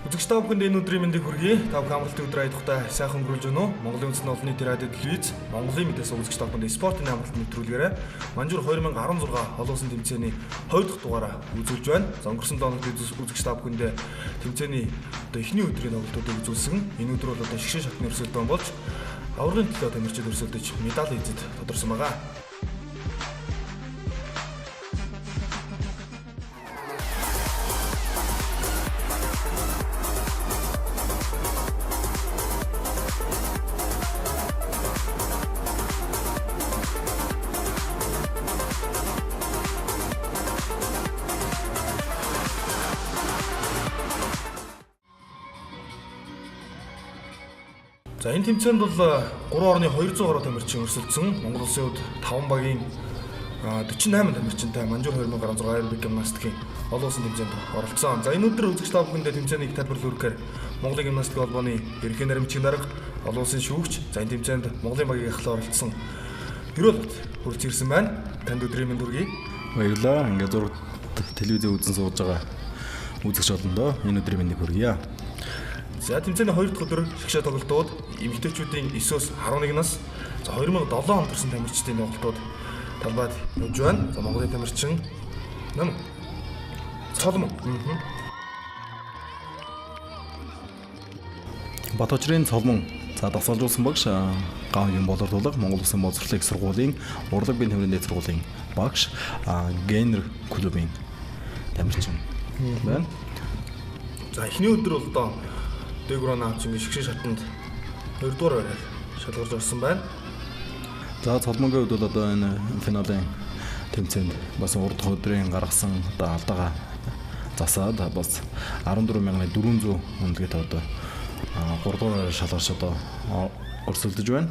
Үзэгч та бүхэнд энэ өдрийн мэндийг хүргэе. Та бүхэн амралтын өдөр аядахтай сайхан өнгөрүүлж байна уу? Монголын үндэсний олон нийтийн радио телевиз, Монголын мэдээс үзэгч та бүхэнд спортын амралт нэвтрүүлгээрээ Манжуур 2016 олон улсын тэмцээний 2 дахь дугаараа үзүүлж байна. За өнгөрсөн 7 хоногт үзэгч та бүхэндээ тэмцээний одоо эхний өдрийн тоглолтуудыг үзүүлсэн. Энэ өдөр бол одоо шгшээ шатны өрсөлдөөн болж аврагын төлөө тамирчид өрсөлдөж медаль эзэд тодорсон байгаа. За энэ тэмцээнд бол 3.200 гаруй тамирчин өрсөлдсөн. Монгол улсын хувьд 5 багийн 48 тамирчинтай Манжуур 2016 аэробик гимнастикийн олон улсын тэмцээнд оролцсон. За энэ өдөр үзэгч та бүхэндээ тэмцээнийг тайлбарлуулахаар Монголын гимнастик холбооны ерөнхий наримчгийн дарга, олон улсын шүүгч, за энэ тэмцээнд Монголын багийн ахлаа оролцсон Гэрүүлбат хурц ирсэн байна. Танд өдрийн мэнд хүргэе. Баярлалаа. Ингээд зураг телевизээ үзэн сууж байгаа үзэгч олондоо энэ өдрийн мэндийг хүргье. За тэмцээний 2 дахь өдөр шгшээ тоглолтууд эмэгтэйчүүдийн 9-өөс 11 нас, за 2007 онд төрсэн тамирчдын тоглолтууд талбайд явж байна. За Монголын тамирчин Цолмон. Баточрын Цолмон за дасгалжуулсан багш гаангийн боловсруулах Монгол Улсын боловсролын их сургуулийн урлаг биеийн тэмрийн дэд сургуулийн багш Генер клубын тамирчин байна. За эхний өдөр бол одоо Дэгрон аавчин шгшээ шатанд 2 дугаар байраар шалгарч орсон байна. За Цолмонгийн хувьд бол одоо энэ финалийн тэмцээнд бас урд өдрийн гаргасан одоо алдаага засаад бас 14400 үнэлгээтэй одоо 3 дугаар шалгарч одоо өрсөлдөж байна.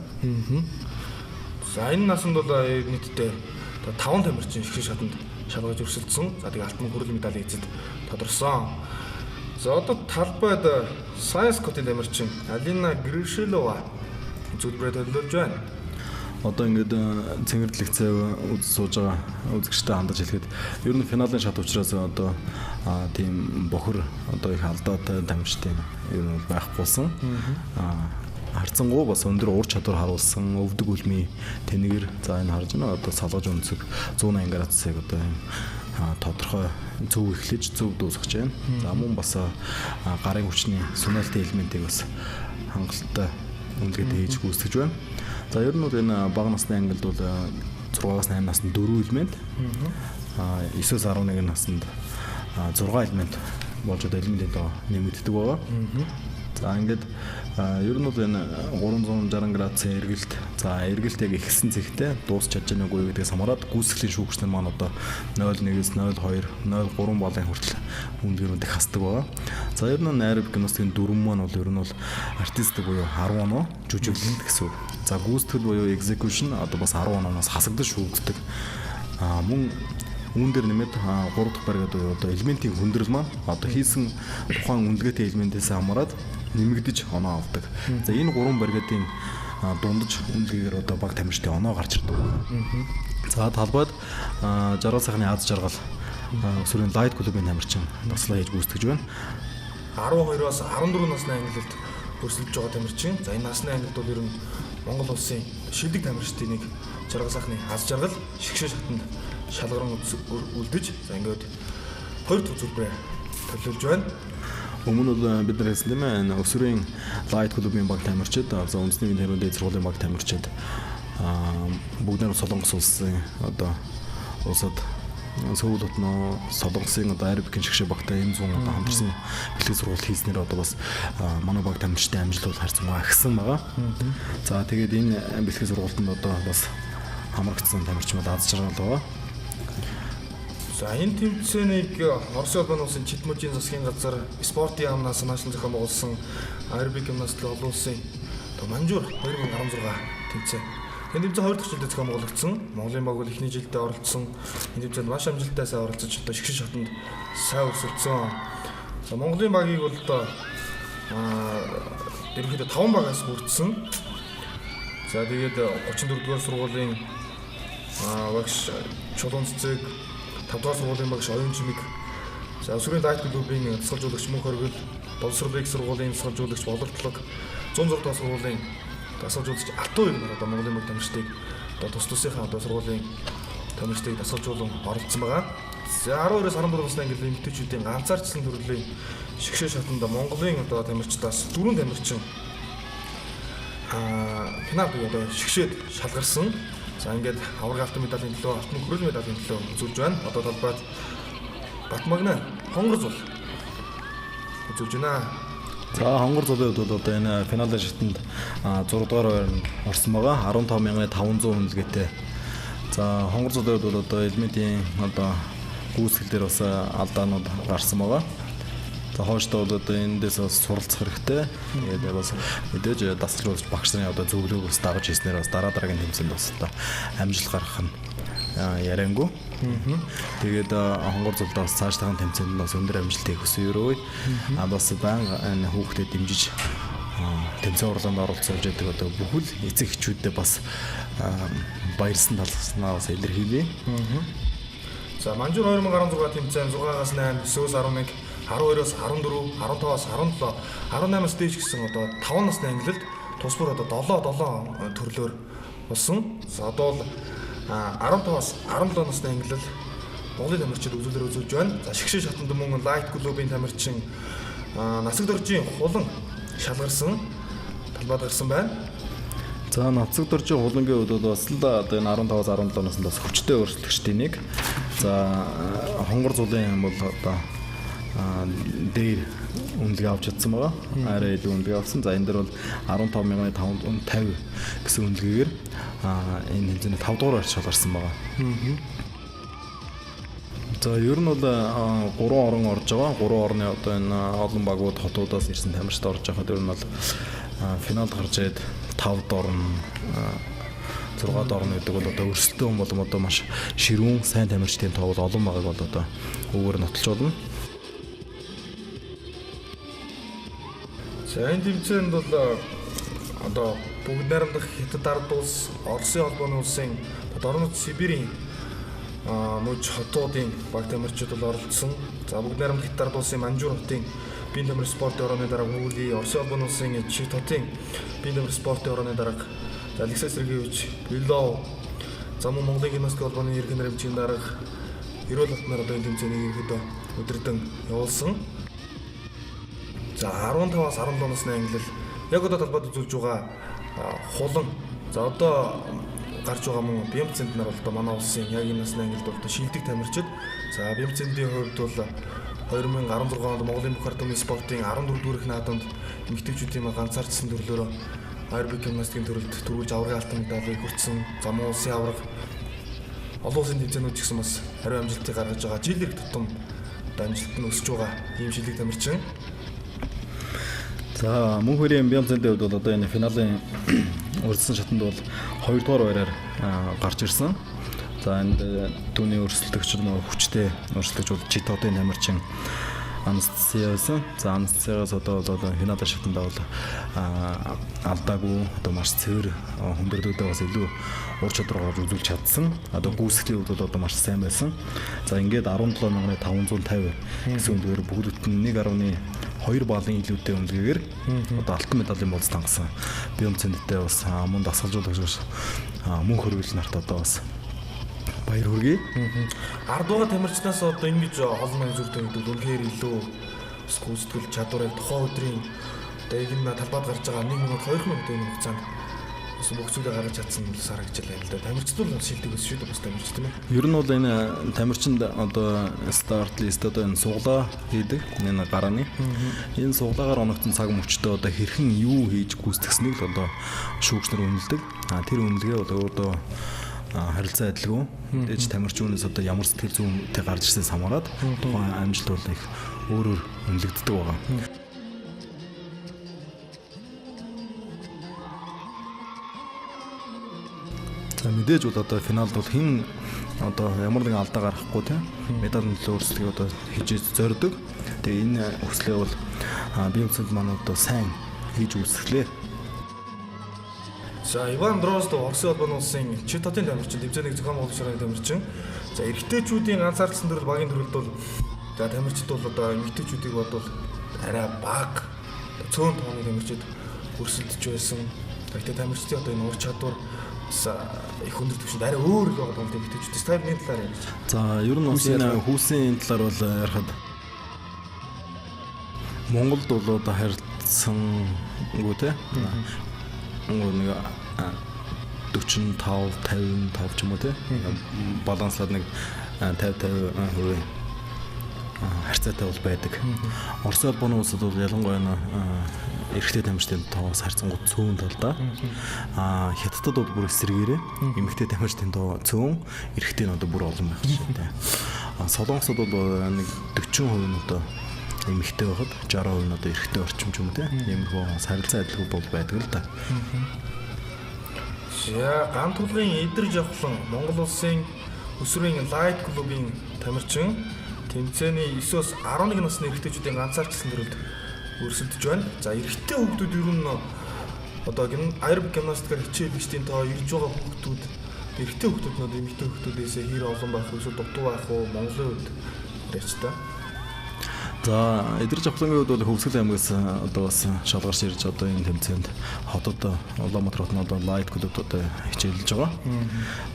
За энэ насанд бол нийтдээ 5 тамирчин шгшээ шатанд шалгаж өрсөлдсөн. За тэгээ алтан хүрэл медалийн эзэд тодорсон. За одоо талбайд Science Code-ийн тамирчин Алина Гришилова зөвлөрөө төлөвлөж байна. Одоо ингээд цэнгэрлэг цэв үз сууж байгаа үзэгчтэй хандаж хэлэхэд ер нь финалийн шат учраас одоо тийм бохор одоо их алдаатай тамирчтай ер нь байхгүйсэн. Харцсангуу бас өндөр ур чадвар харуулсан өвдөг үлмийн тэнэгэр за энэ харж байна. Одоо салгаж өнцөг 180 градусыг одоо тодорхой зөв эхлэж зөв дуусгаж байна. За мөн бас гарын хүчний сүнэлтэй элементийг бас хангалттай үнэлгээтэй хийж гүйцэтгэж байна. За ер нь бол энэ бага насны ангилд бол 6-аас 8 наснд 4 элемент, 9-өөс 11 наснд 6 элемент болж одоо элементийн доо нэмэгддэг байгаа. За ингээд ер нь бол энэ 360 градусын эргэлт за эргэлт яг ихсэн зэгтээ дуусч чадж байгааг уу гэдгээс хамаарат гүйцэтгэлийн шүүгчнэр маань одоо 0.1-ээс 0.2, 0.3 болон хүртэл үнэлгээнүүдийг хасдаг байгаа. За ер нь аэробик гимнастикийн дүрм маань бол ер нь бол артистик буюу 10 оноо жүжиглэлт гэсэн үг. За гүйцэтгэл буюу execution одоо бас 10 оноос хасагдаж шүүгддэг. Мөн үүн дээр нэмээд 3 дахь баригад одоо элементийн хүндрэл маань одоо хийсэн тухайн үнэлгээтэй элементээс хамаарат нэмэгдэж оноо авдаг. За энэ 3 баригадын дундаж үнэлгээгээр одоо баг тамирчдын оноо гарч ирдэг. За талбайд 60 саяхны аз жаргал өсвөрийн лайт клубын тамирчин таслаа хийж гүйцэтгэж байна. 12-оос 14 насны ангилалд өрсөлдөж байгаа тамирчин. За энэ насны ангилалд бол ер нь Монгол улсын шилдэг тамирчдын нэг 60 саяхны аз жаргал шгшээ шатанд шалгаран үлдэж за ингээд 2 дахь зүрхээ төлөвлөж байна. Өмнө нь бид нар хэлсэн тийм ээ өсвөрийн лайт клубын баг тамирчид за үндэсний тэмрийн дэд сургуулийн баг тамирчид бүгд нь Солонгос улсын одоо улсад Сөүл хотноо Солонгосын одоо аэробикийн шгшээ багтай энэ зүүн одоо хамтарсан бэлтгэл сургалт хийснээр одоо бас манай баг тамирчдын амжилт бол харьцангуй агсан байгаа. За тэгээд энэ бэлтгэл сургалтанд одоо бас хамрагдсан тамирчин бол аз жаргал байгаа. За энэ тэмцээнийг Орос улбаны улсын Читмужийн засгийн газар спортын яамнаас наашнл зохион байгуулсан аэробик гимнастик олон улсын Манжуур 2016 тэмцээн. Энэ тэмцээн 2 дахь жилдээ зохион байгуулагдсан. Монголын баг бол эхний жилдээ оролцсон. Энэ тэмцээнд маш амжилттай сайн оролцож одоо шгшээ шатанд сайн өрсөлдсөн. За Монголын багийг бол одоо ерөнхийдөө 5 багаас бүрдсэн. За тэгээд 34 дугаар сургуулийн багш Чулуун цэцэг 5 дугаар сургуулийн багш Оюун Чимэг За өсвөрийн лайт клубын тасгалжуулагч Мөнх Оргил боловсролын их сургуулийн дасгалжуулагч боловтлог 106 дахь сургуулийн дасгалжуулагч Алтуу юм одоо Монголын мөнгө тамирчдыг одоо тус тусынхаа одоо сургуулийн тамирчдыг дасгалжуулан оролцсон байгаа. За 12-оос 14 насны ангиллын эмэгтэйчүүдийн ганцаарчсан төрлийн шигшээ шатанд Монголын одоо тамирчдаас 4 тамирчин финал буюу одоо шигшээд шалгарсан. За ингээд авраг алтан медалийн төлөө, алтан хүрээлэн медалийн төлөө үзүүлж байна. Одоо талбайд Батмагна хонгор зул үзүүлж байна. За хонгор зулын хувьд бол одоо энэ финалийн шатанд 6 дугаар байранд орсон байгаа. 15,500 үнэлгээтэй. За хонгор зулын хувьд бол одоо элементийн одоо гүйцэтгэл дээр бас алдаанууд гарсан байгаа. За хооштой бол одоо эндээс бас суралцах хэрэгтэй. Тэгээд бас мэдээж дасгалжуулагч багш нарын одоо зөвлөгөөг бас дагаж хийснээр бас дараа дараагийн тэмцээнд бас одоо амжилт гаргах нь яриангүй. Тэгээд хонгор зулдаа бас цаашдаа тэмцээнд бас өндөр амжилтыг хүсье өрөөе. Бас байнга энэ хүүхдэд дэмжиж тэмцээн урлаанд оролцуулж байдаг одоо бүхэл эцэг эхчүүдэд бас баярлсан талснаа бас илэрхийлье. За Манжуур 2016 тэмцээн 6-аас 8, 9-өөс 11, 12-оос 14, 15-аас 17, 18-аас дээш гэсэн одоо 5 насны ангилалд тус бүр одоо 7 төрлөөр болсон. За одоо 15-аас 17 насны ангилал Монголын тамирчид үзүүлэлт үзүүлж байна. За шигшээ шатанд мөн Light клубын тамирчин Насаг доржийн хулан шалгарсан талбайд гарсан байна. За нацаг доржийн хулангийн хувьд бас л одоо энэ 15-аас 17 наснд бас хүчтэй өөрчлөгчдийн нэг. За хонгор зулын бол одоо дээр үнэлгээ авч чадсан байгаа. Арай илүү үнэлгээ авсан. За энэ дээр бол 15,550 гэсэн үнэлгээгээр энэ хэмжээний 5 дугаар байрт шалгарсан байгаа. За ер нь бол 3 орон орж байгаа. 3 орны одоо энэ олон багууд хотуудаас ирсэн тамирчид орж байхад ер нь бол финалд гарч ирээд 5 дорн 6 дорн гэдэг бол одоо өрсөлдөөн хүн болон одоо маш ширүүн сайн тамирчдын тоо бол олон байгааг бол одоо өвөр нотолж болно. За энэ тэмцээнд бол одоо бүгд найрамдах Хятад ард улс, Оросын холбооны улсын орнууд Сибирийн мужи хотуудын баг тамирчид бол оролцсон. За бүгд найрамдах Хятад ард улсын Манжуур хотын биеийн тамир спортын орооны дарга Хөвлийн, Оросын холбооны улсын Чит хотын биеийн тамир спортын орооны дарга Алексей Сергеевич Белов, за мөн Монголын гимнастик холбооны ерөнхий наримчийн дарга Ерөөл Алтнаар одоо энэ тэмцээнийг ерөөдөө өдөрдөн явуулсан. За 15-аас 17 насны ангилал яг одоо талбайд үзүүлж байгаа хулан. За одоо гарч байгаа мөн Бямцэнд нар бол одоо манай улсын яг энэ насны ангилалд бол одоо шилдэг тамирчид. За Бямцэндийн хувьд бол 2016 онд Монголын бүх ард түмний спортын 14 дүүрэх наадамд эмэгтэйчүүдийн ганцаардсан төрлөөрөө аэробик гимнастикийн төрөлд төрүүлж аврагын алтан медалийг хүртсэн. За мөн улсын авраг олон улсын тэмцээнүүд ч гэсэн бас хариу амжилтыг гаргаж байгаа. Жил ирэх тутам амжилт нь өсөж байгаа ийм шилдэг тамирчин. За мөн хөрийн Бямцэндийн хувьд бол одоо энэ финалийн урьдчилан шатанд бол 2 дугаар байраар гарч ирсэн. За энд түүний өрсөлдөгч нь хүчтэй өрсөлдөгч бол Читотын тамирчин Анастасия байсан. За Анастасиагаас одоо финалийн шатанд бол алдаагүй одоо маш цэвэр хүндрэлүүдээ бас илүү ур чадвараар үзүүлж чадсан. Одоо гүйцэтгэлийн хувьд одоо маш сайн байсан. За ингээд 17,550 гэсэн үнээр бүгдд нь 1.2 баллын илүүтэй үнэлгээгээр одоо алтан медалийн болц тангасан. Бямцэндтэй бас мөн дасгалжуулагч мөн хөрвөл нарт одоо бас баяр хүргэе. Ард байгаа тамирчнаас одоо ингэж олон зүйлтэй гэдэг үнэхээр илүү гүйцэтгэл чадварыг тухайн өдрийн одоо энэ талбайд гарч байгаа 1 минут 2 минутын хугацаанд бас бүх зүйлээ гаргаж чадсан нь сарагчлаа юм л да. Тамирчид бол шилдэг өс шүү дээ бас тамирч тийм ээ. Ер нь бол энэ тамирчинд одоо старт лист одоо энэ суглаа хийдэг энэ гарааны. Энэ суглаагаар оногдсон цаг мөчтөө одоо хэрхэн юу хийж гүйцэтгсэнийг л одоо шүүгчнэр үнэлдэг. Тэр үнэлгээ бол өөрөө харилцаа адилгүй. Ээж тамирчнаас одоо ямар сэтгэл зүйнтэй гарч ирсэнээс хамаарат тухайн амжилт бол их өөрөөр үнэлэгддэг байгаа. За мэдээж бол одоо финалд бол хэн одоо ямар нэгэн алдаа гаргахгүй тийм медалийн төлөө өрсөлдгийг одоо хийж зорддог. Тэгээ энэ өслөө бол Бямцэнд манай одоо сайн хийж үүсгэлээ. За Иван Дроздов Оросын холбооны улсын Читотын тамирчин, тэмцээний зохион байгуулагчийн тамирчин. За эрэгтэйчүүдийн ганцаардсан төрөл багийн төрөлд бол за тамирчид бол одоо эмэгтэйчүүдийг бодвол арай бага цөөн тооны тамирчид өрсөлдөж байсан. Гэхдээ тамирчдын одоо энэ ур чадвар их өндөр түвшинд арай өөр л байгаа юм эмэгтэйчүүдээс та энэ талаар ярьж. За ер нь бас энэ хүүсийн талаар бол ярихад Монголд бол одоо харилцсангүй те. Нэг 45 55 ч юм уу те. Баланслаад нэг 50% харьцаатай бол байдаг. Орос улбаны улсад бол ялангуяа эрэгтэй тамирчдын тоос харьцангуй цөөн тал да. Хятадд бол бүр эсрэгээрээ эмэгтэй тамирчдын тоо цөөн, эрэгтэй нь одоо бүр олон байх шээ. Солонгосод бол нэг 40% нь одоо эмэгтэй байхад 60% нь одоо эрэгтэй орчимч юм те. Иймэрхүү харилцаа адилгүй бол байдаг л да. За ган тулгын эдэр жавхлан Монгол улсын өсвөрийн лайт клубын тамирчин тэмцээний 9-оос 11 насны эрэгтэйчүүдийн ганцаарчлсан төрөлд өрсөлдөж байна. За эрэгтэй хүүхдүүд ер нь одоо аэробик гимнастикаар хичээлэгчдийн тоо ирж байгаа хүүхдүүд эрэгтэй хүүхдүүд нь эмэгтэй хүүхдүүдээс хэр олон байх вэ? Эсвэл дутуу байх уу? Монголын хувьд ярьж та. За эдэр жавхлангийн хувьд бол Хөвсгөл аймагаас одоо бас шалгарч ирж одоо энэ тэмцээнд хотод Улаанбаатар хотод одоо лайт клубд одоо хичээлж байгаа.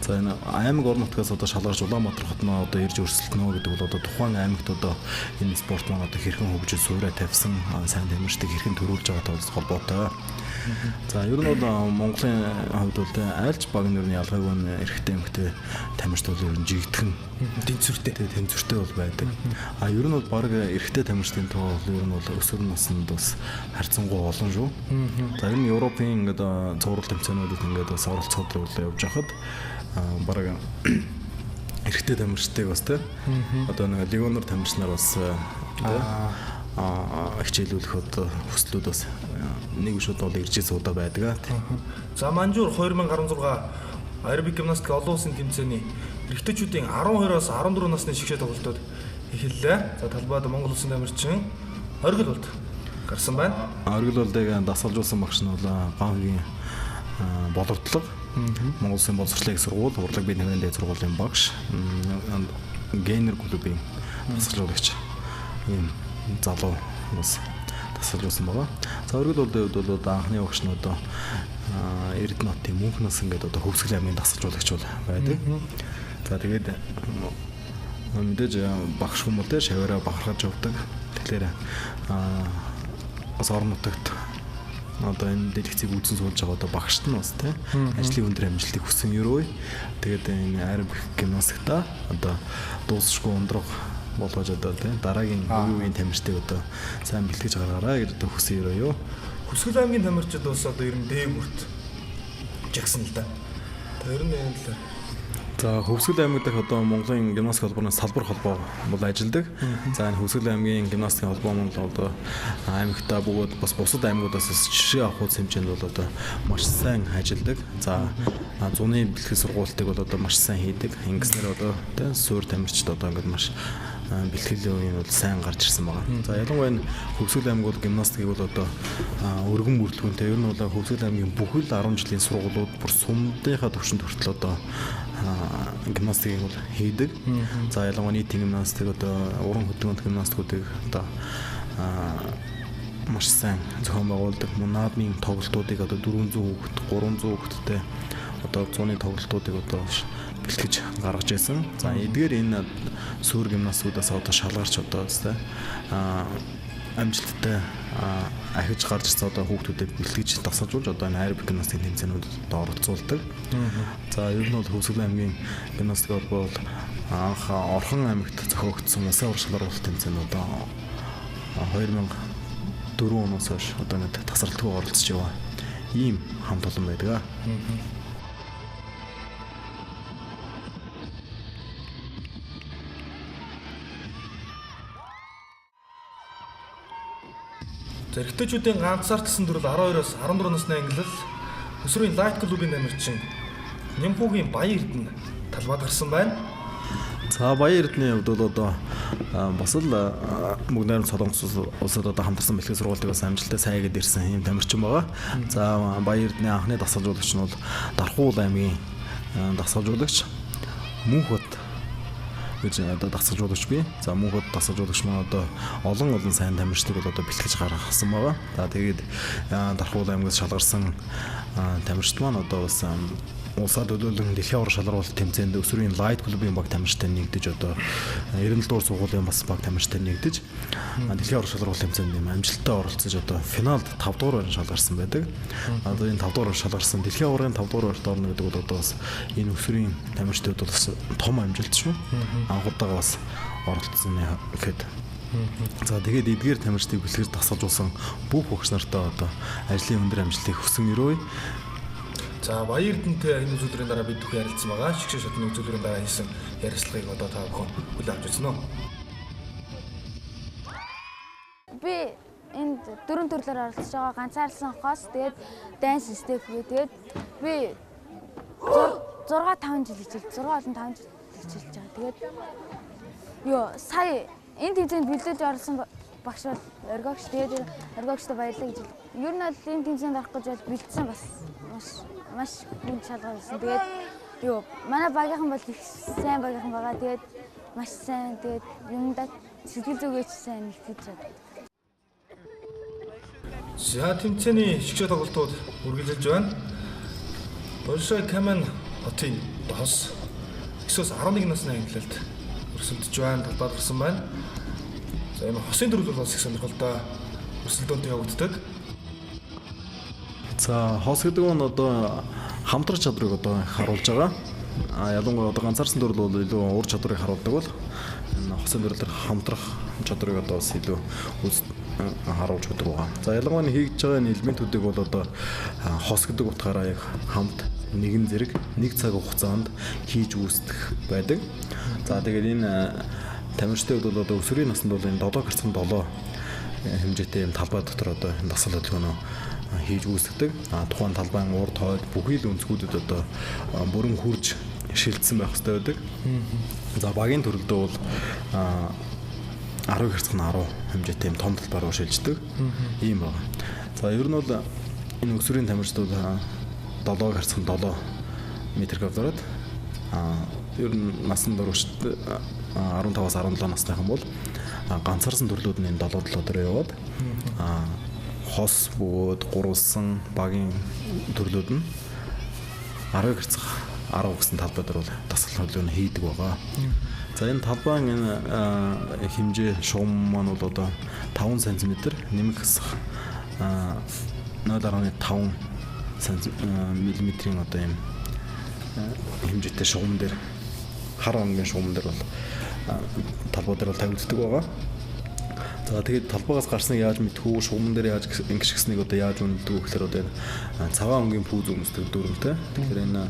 За энэ аймаг орон нутгаас одоо шалгарч Улаанбаатар хотноо одоо ирж өрсөлдөнө гэдэг бол одоо тухайн аймагт одоо энэ спорт маань одоо хэрхэн хөгжиж суурай тавьсан сайн тамирчдыг хэрхэн төрүүлж байгаатай холбоотой. За ер нь бол Монголын хувьд бол айлч баг нь ер нь ялгаагүй эрэгтэй эмэгтэй тамирчид бол ер нь жигдхэн тэнцвэртэй бол байдаг. Ер нь бол баг эрэгтэй тамирчдын тоо ер нь бол өсвөр наснд бас харьцангуй олон шүү. За ер нь Европын ингээд цуврал тэмцээнүүдэд ингээд бас оролцоод явж байхад баг эрэгтэй тамирчдыг бас тэ одоо нэг легионер тамирч нар бас хичээлүүлэх одоо хүслүүд бас нэг шууд бол ирж суудаа байдаг. За Манжуур 2016 аэробик гимнастик олон улсын тэмцээний эрэгтэйчүүдийн 12-оос 14 насны шигшээ тоглолтууд эхэллээ. За талбайд Монгол улсын тамирчин Оргил болд гарсан байна. Оргил болдыг дасгалжуулсан багш нь бол Гангийн боловдлого Монгол улсын боловсролын сургууль, урлаг бие нэмийн дээд сургуулийн багш, генер клубын дасгалжуулагч ийм залуу бас дасгалжуулсан байгаа. За Оргил болдын хувьд бол анхны багш нь одоо Эрдэнэтийн Мөнхнас ингээд одоо Хөвсгөл аймгийн дасгалжуулагч бол байдаг. За тэгээд мэдээж багш хүмүүст шаваараа бахархаж явдаг. Тэгэхээр бас орон нутагт одоо энэ дэлгэцийг үзэн суулж байгаа одоо багшд нь бас тийм ажлын өндөр амжилтыг хүсэн ерөө. Тэгээд энэ аэробик гимнастикта одоо дуусшгүй ундраг болгож одоо тийм дараагийн үеийн тамирчдыг одоо сайн бэлтгэж гаргаарай гэж одоо хүсэн ерөө юу. Хөвсгөл аймгийн тамирчид бас одоо ер нь дээгүрт жагсан л да. Тэр нь энэ л. За Хөвсгөл аймаг дэх одоо Монголын гимнастик холбооны салбар холбоо бол ажилладаг. За энэ Хөвсгөл аймгийн гимнастик холбоо нь одоо аймагтаа бөгөөд бас бусад аймагуудаас жишээ авах хэмжээнд бол одоо маш сайн ажилладаг. За зуны бэлтгэл сургуултыг бол одоо маш сайн хийдэг. Ингэснээр одоо тэ суур тамирчид одоо ингээд маш бэлтгэлийн үеийн бол сайн гарч ирсэн байгаа. За ялангуяа энэ Хөвсгөл аймаг бол гимнастикийг бол одоо өргөн бүрэлдэхүүнтэй ер нь бол Хөвсгөл аймгийн бүхэл 10 жилийн сургуулиуд бүр сумдынхаа төвшөнд хүртэл одоо гимнастикийг бол хийдэг. За ялангуяа нийтийн гимнастик одоо уран хөдөлгөөнд гимнастикуудыг одоо маш сайн зохион байгуулдаг. Наадмын тоглолтуудыг одоо 400 хүүхэд, 300 хүүхэдтэй одоо 100-ны тоглолтуудыг одоо бэлтгэж гаргаж ирсэн. За эдгээр энэ суур гимнастикуудаас одоо шалгарч одоо амжилттай ахиж гарч ирсэн одоо хүүхдүүдэд бэлтгэж дасгалжуулж одоо энэ аэробик гимнастик тэмцээнүүдэд оролцуулдаг. За ер нь бол Хөвсгөл аймгийн гимнастик холбоо бол анх Орхон аймагт зохиогдсон улсын урагшлал урлалт тэмцээнд одоо 2004 оноос хойш одоо нэг тасралтгүй оролцож яваа ийм хамт олон байдаг. Эрэгтэйчүүдийн ганцаардсан төрөл 12-оос 14 насны ангилал өсвөрийн лайт клубын тамирчин Нямхүүгийн Баян Эрдэнэ талбайд гарсан байна. За Баян Эрдэнэний хувьд бол одоо бас л бүгд найрамд Солонгос улсад одоо хамтарсан бэлтгэл сургалтыг бас амжилттай сайгээд ирсэн юм тамирчин байгаа. За Баян Эрдэнэний анхны дасгалжуулагч нь бол Дархуул аймгийн дасгалжуулагч Мөнхбат гэж одоо дасгалжуулагчгүй. За мөнхөд дасгалжуулагч маань одоо олон сайн тамирчдыг бол одоо бэлтгэж гаргасан байгаа. За тэгээд Дархуул аймагаас шалгарсан тамирчид маань одоо бас улсад төлөөлөн дэлхийн аврал шалгаруулалт тэмцээнд өсвөрийн Light клубын баг тамирчтай нэгдэж одоо 97 дугаар сургуулийн бас баг тамирчтай нэгдэж дэлхийн аврал шалгаруулалт тэмцээнд амжилттай оролцож одоо финалд 5 дугаар байранд шалгарсан байдаг. Одоо энэ 5 дугаар шалгарсан дэлхийн авралын 5 дугаар байранд орно гэдэг бол одоо бас энэ өсвөрийн тамирчдад бол бас том амжилт шүү. Анхудаага бас оролцсон гэхэд. За тэгээд эдгээр тамирчдыг бэлтгэж дасгалжуулсан бүх багш нартаа одоо ажлын өндөр амжилтыг хүсэн өрөөе. За баяр эрдэнэтэй энэ үзүүлбэрийн дараа бид бүхэн ярилцсан байгаа. Шигшээ шатны үзүүлбэрийн дараа хийсэн ярилцлагыг одоо та бүхэн хүлээн авч үзсэн үү? Би энд 4 төрлөөр оролцож байгаа. Ганцаарлсан хос, тэгээд dance step гээ. Тэгээд би 6-5 жил хичээл, 6 болон 5 жил хичээлж байгаа. Тэгээд сая энэ тэмцээнд бэлдэж орсон багш бол оргогч. Тэгээд оргогчтой баярлалаа гэж. Ер нь бол энэ тэмцээнд орох гэж бол бэлдсэн бас маш гүн шалгаар байсан. Тэгээд манай багийнхан бол их сайн багийнхан байгаа. Тэгээд маш сайн. Тэгээд юмдаа сэтгэл зүгээс сайн нэгтгэж чаддаг. За тэмцээний шигшээ тоглолтууд үргэлжилж байна. Большой Камен хотын хос 9-11 насны ангилалд өрсөлдөж байна. Талбайд гарсан байна. За энэ хосын төрөл бол бас их сонирхолтой өрсөлдөөнтэй явагддаг. За хос гэдэг нь одоо хамтрах чадрыг одоо харуулж байгаа. Ялангуяа одоо ганцаарсан төрөл бол илүү ур чадрыг харуулдаг бол энэ хосын төрлөөр хамтрах чадрыг одоо бас илүү харуулж өгдөг байгаа. За ялангуяа хийж байгаа энэ элементүүдийг бол одоо хос гэдэг утгаараа яг хамт нэгэн зэрэг нэг цаг хугацаанд хийж үүсгэх байдаг. За тэгээд энэ тамирчдын хувьд бол одоо өсвөрийн наснд бол энэ 7 гэрцэн 7 хэмжээтэй юм талбай дотор одоо энэ дасгал хөдөлгөөнөө хийж үүсгдэг. Тухайн талбайн урд хойд бүхий л өнцгүүдэд одоо бүрэн хурж шилжсэн байх хэрэгтэй байдаг. За багийн төрөлдөө бол 10 гэрцэн 10 хэмжээтэй юм том талбай руу шилждэг. Ийм байна. За ер нь бол энэ өсвөрийн тамирчдууд 7 гэрцэн 7 метр квадрат ер нь насан туршид 15-аас 17 насныхан бол ганцаарсан төрлүүд нь энэ 7 дээр яваад хос бөгөөд гурвалсан багийн төрлүүд нь 10 гэрцэх 10 гэсэн талбай дээр бол дасгал хөдөлгөөн хийдэг байгаа. За энэ талбайн энэ хэмжээ шугам маань бол одоо 5 см нэмэх хэсэг 0.5 мм-ийн одоо юм хэмжээтэй шугам дээр хар онгийн шугам дээр бол талбай дээр бол тавигддаг байгаа. За тэгээд талбайгаас гарсныг яаж мэдхүү, шугамн дээр яаж ингэшгсэнийг одоо яаж үнэлдэг вэ гэхээр одоо цагаан өнгийн пүүз өмсдөг дүрмтэй. Тэгэхээр энэ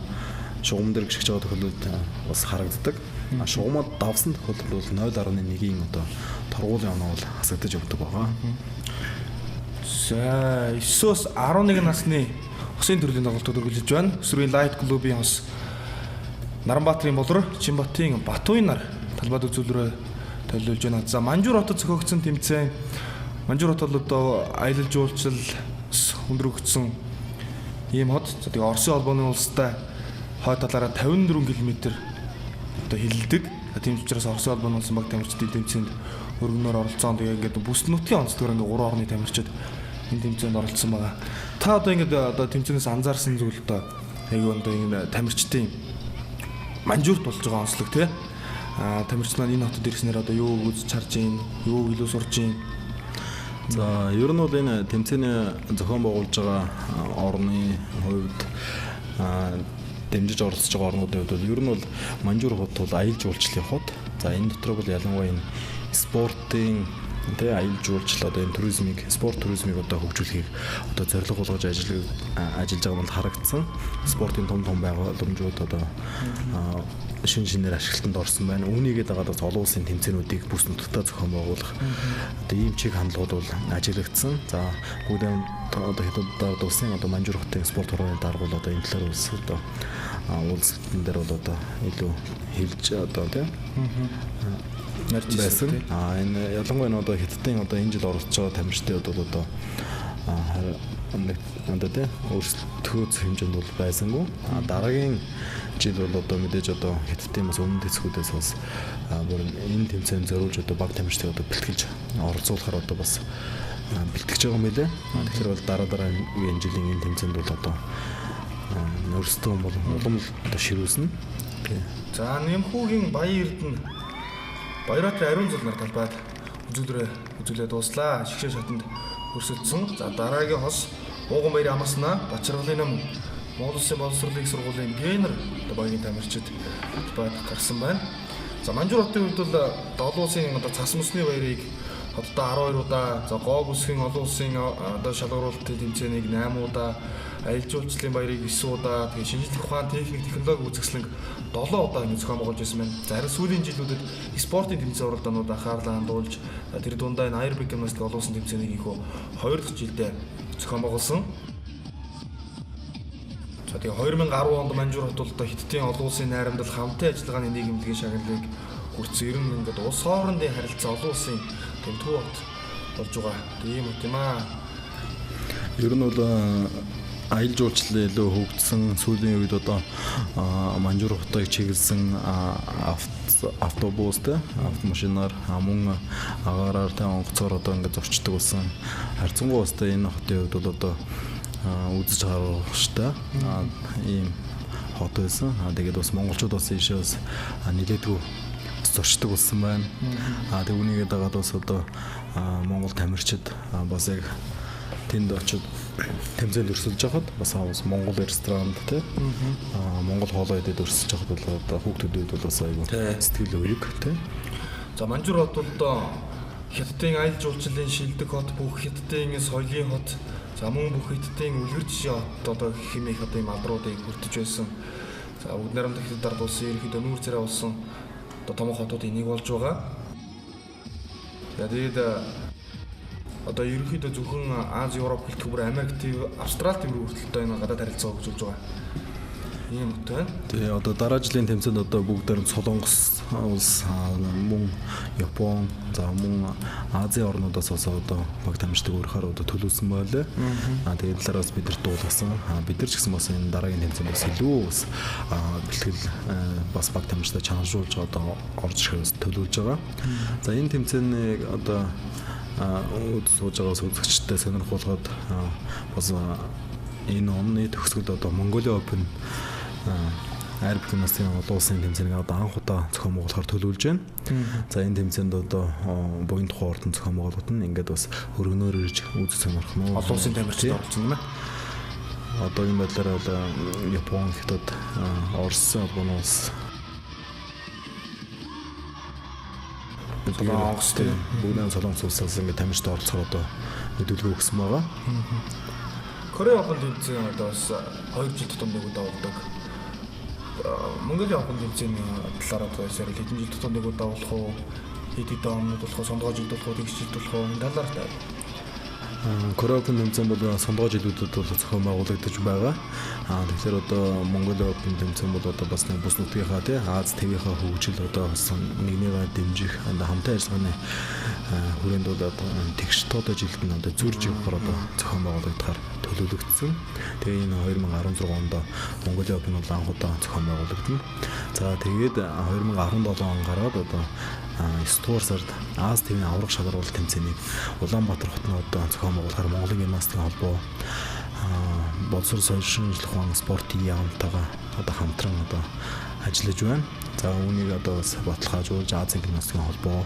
шугамн дээр гიშгэж байгаа тохиолдолд бас харагддаг. Шугамд давсан тохиолдолд бол 0.1-ийн одоо торгуулийн оноо бол хасагдаж өгдөг байгаа. За 9-11 насны хосын төрлийн тоглолтууд үргэлжилж байна. Өсвөрийн Light клубын хос Наранбаатарын болор Чинбатын Батуйн нар талбайд үзүүлбэрээ төлөвлөж байна. За Манжуур хотод зохиогдсон тэмцээн. Манжуур хот бол одоо аялал жуулчлал өндрөгдсөн ийм хот. За тэгээ Оросын холбооны улстай хойд талаараа 54 км одоо хилдэг. Тийм учраас Оросын холбооны улсын баг тамирчдын тэмцээнд өргөнөөр оролцсон. Тэгээ ингээд бүс нутгийн онцлогоор ингээд 3 орны тамирчид энэ тэмцээнд оролцсон байгаа. Та одоо ингээд одоо тэмцээнээс анзаарсан зүйл одоо яг одоо энэ тамирчдын Манжуурт болж байгаа онцлог тий. Тамирчид маань энэ хотод ирснээр одоо юу үзэж харж байна, юу илүү сурж байна. За ер нь бол энэ тэмцээний зохион байгуулж байгаа орны хувьд дэмжиж оролцож байгаа орнуудын хувьд ер нь бол Манжуур хот бол аялал жуулчлалын хот. За энэ дотор бол ялангуяа энэ спортын тэ аялал жуулчлал одоо энэ туризмыг, спорт туризмыг одоо хөгжүүлэхийг одоо зорилго болгож ажиллаж байгаа бол харагдсан. Спортын том байгууламжууд одоо шинээр ашиглалтанд орсон байна. Үүнийгээ дагаад олон улсын тэмцээнүүдийг бүс нутагтаа зохион байгуулах одоо ийм чиг хандлагууд бол ажиглагдсан. За бүгдээ одоо хэдэн улсын одоо Манжуур хотын спорт хорооны дарга бол одоо энэ талаар улс одоо улсын дээр бол одоо илүү хэлж одоо тийм ярьж байсан. Энэ ялангуяа одоо Хятадын одоо энэ жил оролцож байгаа тамирчдын бол одоо одоо өөрсдөө хэмжээнд бол байсангүй. Дараагийн жил бол одоо мэдээж одоо Хятадын бас өмнөд хэсгүүдээс бас бүр энэ тэмцээнд зориулж одоо баг тамирчдыг одоо бэлтгэж оролцуулахаар одоо бас бэлтгэж байгаа юм билээ. Тэгэхээр бол дараагийн жилийн энэ тэмцээнд бол одоо өөрсдөө бол улам одоо ширүүлсэн. За Нэмхүүгийн Баян Эрдэнэ Баярбаатар ариун зул нар талбайд үзүүлээ дууслаа. Шигшээ шатанд өрсөлдсөн. За дараагийн хос Ууган баярын амарснаа Бачаргалын нам Монгол Улсын боловсролын их сургуулийн генер одоо баярын тамирчид талбайд гарсан байна. За Манжуур хотын хувьд бол олон улсын одоо цас мөсний баярыг хотдоо 12 удаа, за Гоог үсгийн олон улсын одоо шалгаруулалтын тэмцээнийг 8 удаа, аялал жуулчлалын баярыг 9 удаа, тэгээ шинжлэх ухаан, техник, технологи үзэсгэлэнг 7 удаа ингэ зохион байгуулж байсан байна. За харин сүүлийн жилүүдэд спортын тэмцээн уралдаанууд анхаарлаа хандуулж тэр дундаа энэ аэробик гимнастик олон улсын тэмцээнийг ихөө 2 дахь жилдээ зохион байгуулсан. За тэгээ 2010 онд Манжуур хот бол Хятадын олон улсын найрамдал хамтын ажиллагааны нийгэмлэгийн шагналыг хүртсэн. Ер нь ингээд улс хоорондын харилцаа олон улсын төвд болж байгаа. Тийм үү тийм аа. Ер нь бол аялал жуулчлалын илүү хөгжсөн сүүлийн үед одоо Манжуур хотыг чиглэсэн автобустай автомашинаар мөн агаараар тэ онгоцоор одоо ингээд зөрчдөг болсон. Харьцангуй бастай энэ хотын хувьд бол одоо үзэж харуулжтай ийм хот байсан. Тэгээд бас монголчууд бас ийшээс нэлээдгүй зөрчдөг болсон байна. Тэгээд үүнийгээ дагаад бас одоо монгол тамирчид бас яг тэнд очиж тэмцээнд өрсөлдөж байхад бас монгол ресторанд тий монгол хоолой идээд өрсөлдөж байхад бол одоо хүүхдүүд бол бас айгүй сэтгэл өвөг тий. За Манжуур хот бол одоо Хятадын аялал жуулчлалын шилдэг хот, бүх Хятадын соёлын хот, за мөн бүх Хятадын үлгэр жишээ хот одоо хэмээх одоо ийм алдруудыг хүртэж байсан. За Бүгд найрамдах Хятад ард улсын ерөнхийдөө нүүр царай болсон одоо томоохон хотуудын нэг болж байгаа. Тэгээд одоо ерөнхийдөө зөвхөн Ази, Европ, Хөлтгөр, Америк, Австрали төврөө хүртэл энэ гадаад харилцаа хөгжүүлж байгаа. Ийм үт байна. Тэгээ одоо дараа жилийн тэмцээнд одоо бүгдээр нь Солонгос улс, мөн Япон, за мөн Азийн орнуудаас бас одоо баг тамирчдаг өөрөөр одоо төлөвлөсөн байлаа. Тэгээд талаараас бид нар дуулгасан. Бид нар ч гэсэн бас энэ дараагийн тэмцээнд бас илүү бас бэлтгэл бас баг тамирчдаа чанаржуулж одоо орж ирэхээс төлөвлөж байгаа. За энэ тэмцээнийг одоо сууж байгаас үзэгчтэй сонирхуулгаад бас энэ оны төгсгөлд одоо Mongolia Open аэробик гимнастикийн олон улсын тэмцээнийг одоо анх удаа зохион байгуулахаар төлөвлөж байна. За энэ тэмцээнд одоо буян тухайн ордон зохион байгуулалт нь ингээд бас хөргөнөөр ирж үзэх сонирхох нь олон улсын тамирчид оролцсон юм аа. Одоо энэ байдлаар бол Япон, Хятад, Орос, Улс Солонгос бүгдээ Солонгос улсаас ингээд тамирчид оролцохоор одоо хөдөлгөөн өгсөн байгаа. Корея Open тэмцээн одоо бас 2 жил тутам нэг удаа болдог. Монголын Open тэмцээний талаар одоо ясаар хэдэн жил тутам нэг удаа болох уу? Хэд хэдэн өмнөд болох уу? Сондгоо жилд болох уу? Тэгш жилд болох уу? Энэ талаар та. Корея Open тэмцээн бол сондгоо жилүүдэд бол зохион байгуулагдаж байгаа. Тэгэхээр одоо Mongolia Open тэмцээн бол одоо бас нэг бус нутгийнхаа тий Аз твийнхаа хөгжил одоо бас нэгнийгээ дэмжих хамтын ажиллагааны хүрээнд бол одоо тэгш тоодо жилд нь одоо зүрж явахаар одоо зохион байгуулагдахаар төлөвлөгдсөн. Тэгээ энэ 2016 онд Mongolia Open бол анх удаа зохион байгуулагдана. За тэгээд 2017 он гараад одоо 9 дугаар сард Аз твийн аврах шалгаруулалт тэмцээнийг Улаанбаатар хотод одоо зохион байгуулахаар Монголын гимнастикийн холбоо боловсрол соёл шинжилгээ ухааны спортын яамтайгаа одоо хамтран одоо ажиллаж байна. За үүнийг одоо бас баталгаажуулж Азийн гимнастикийн холбоо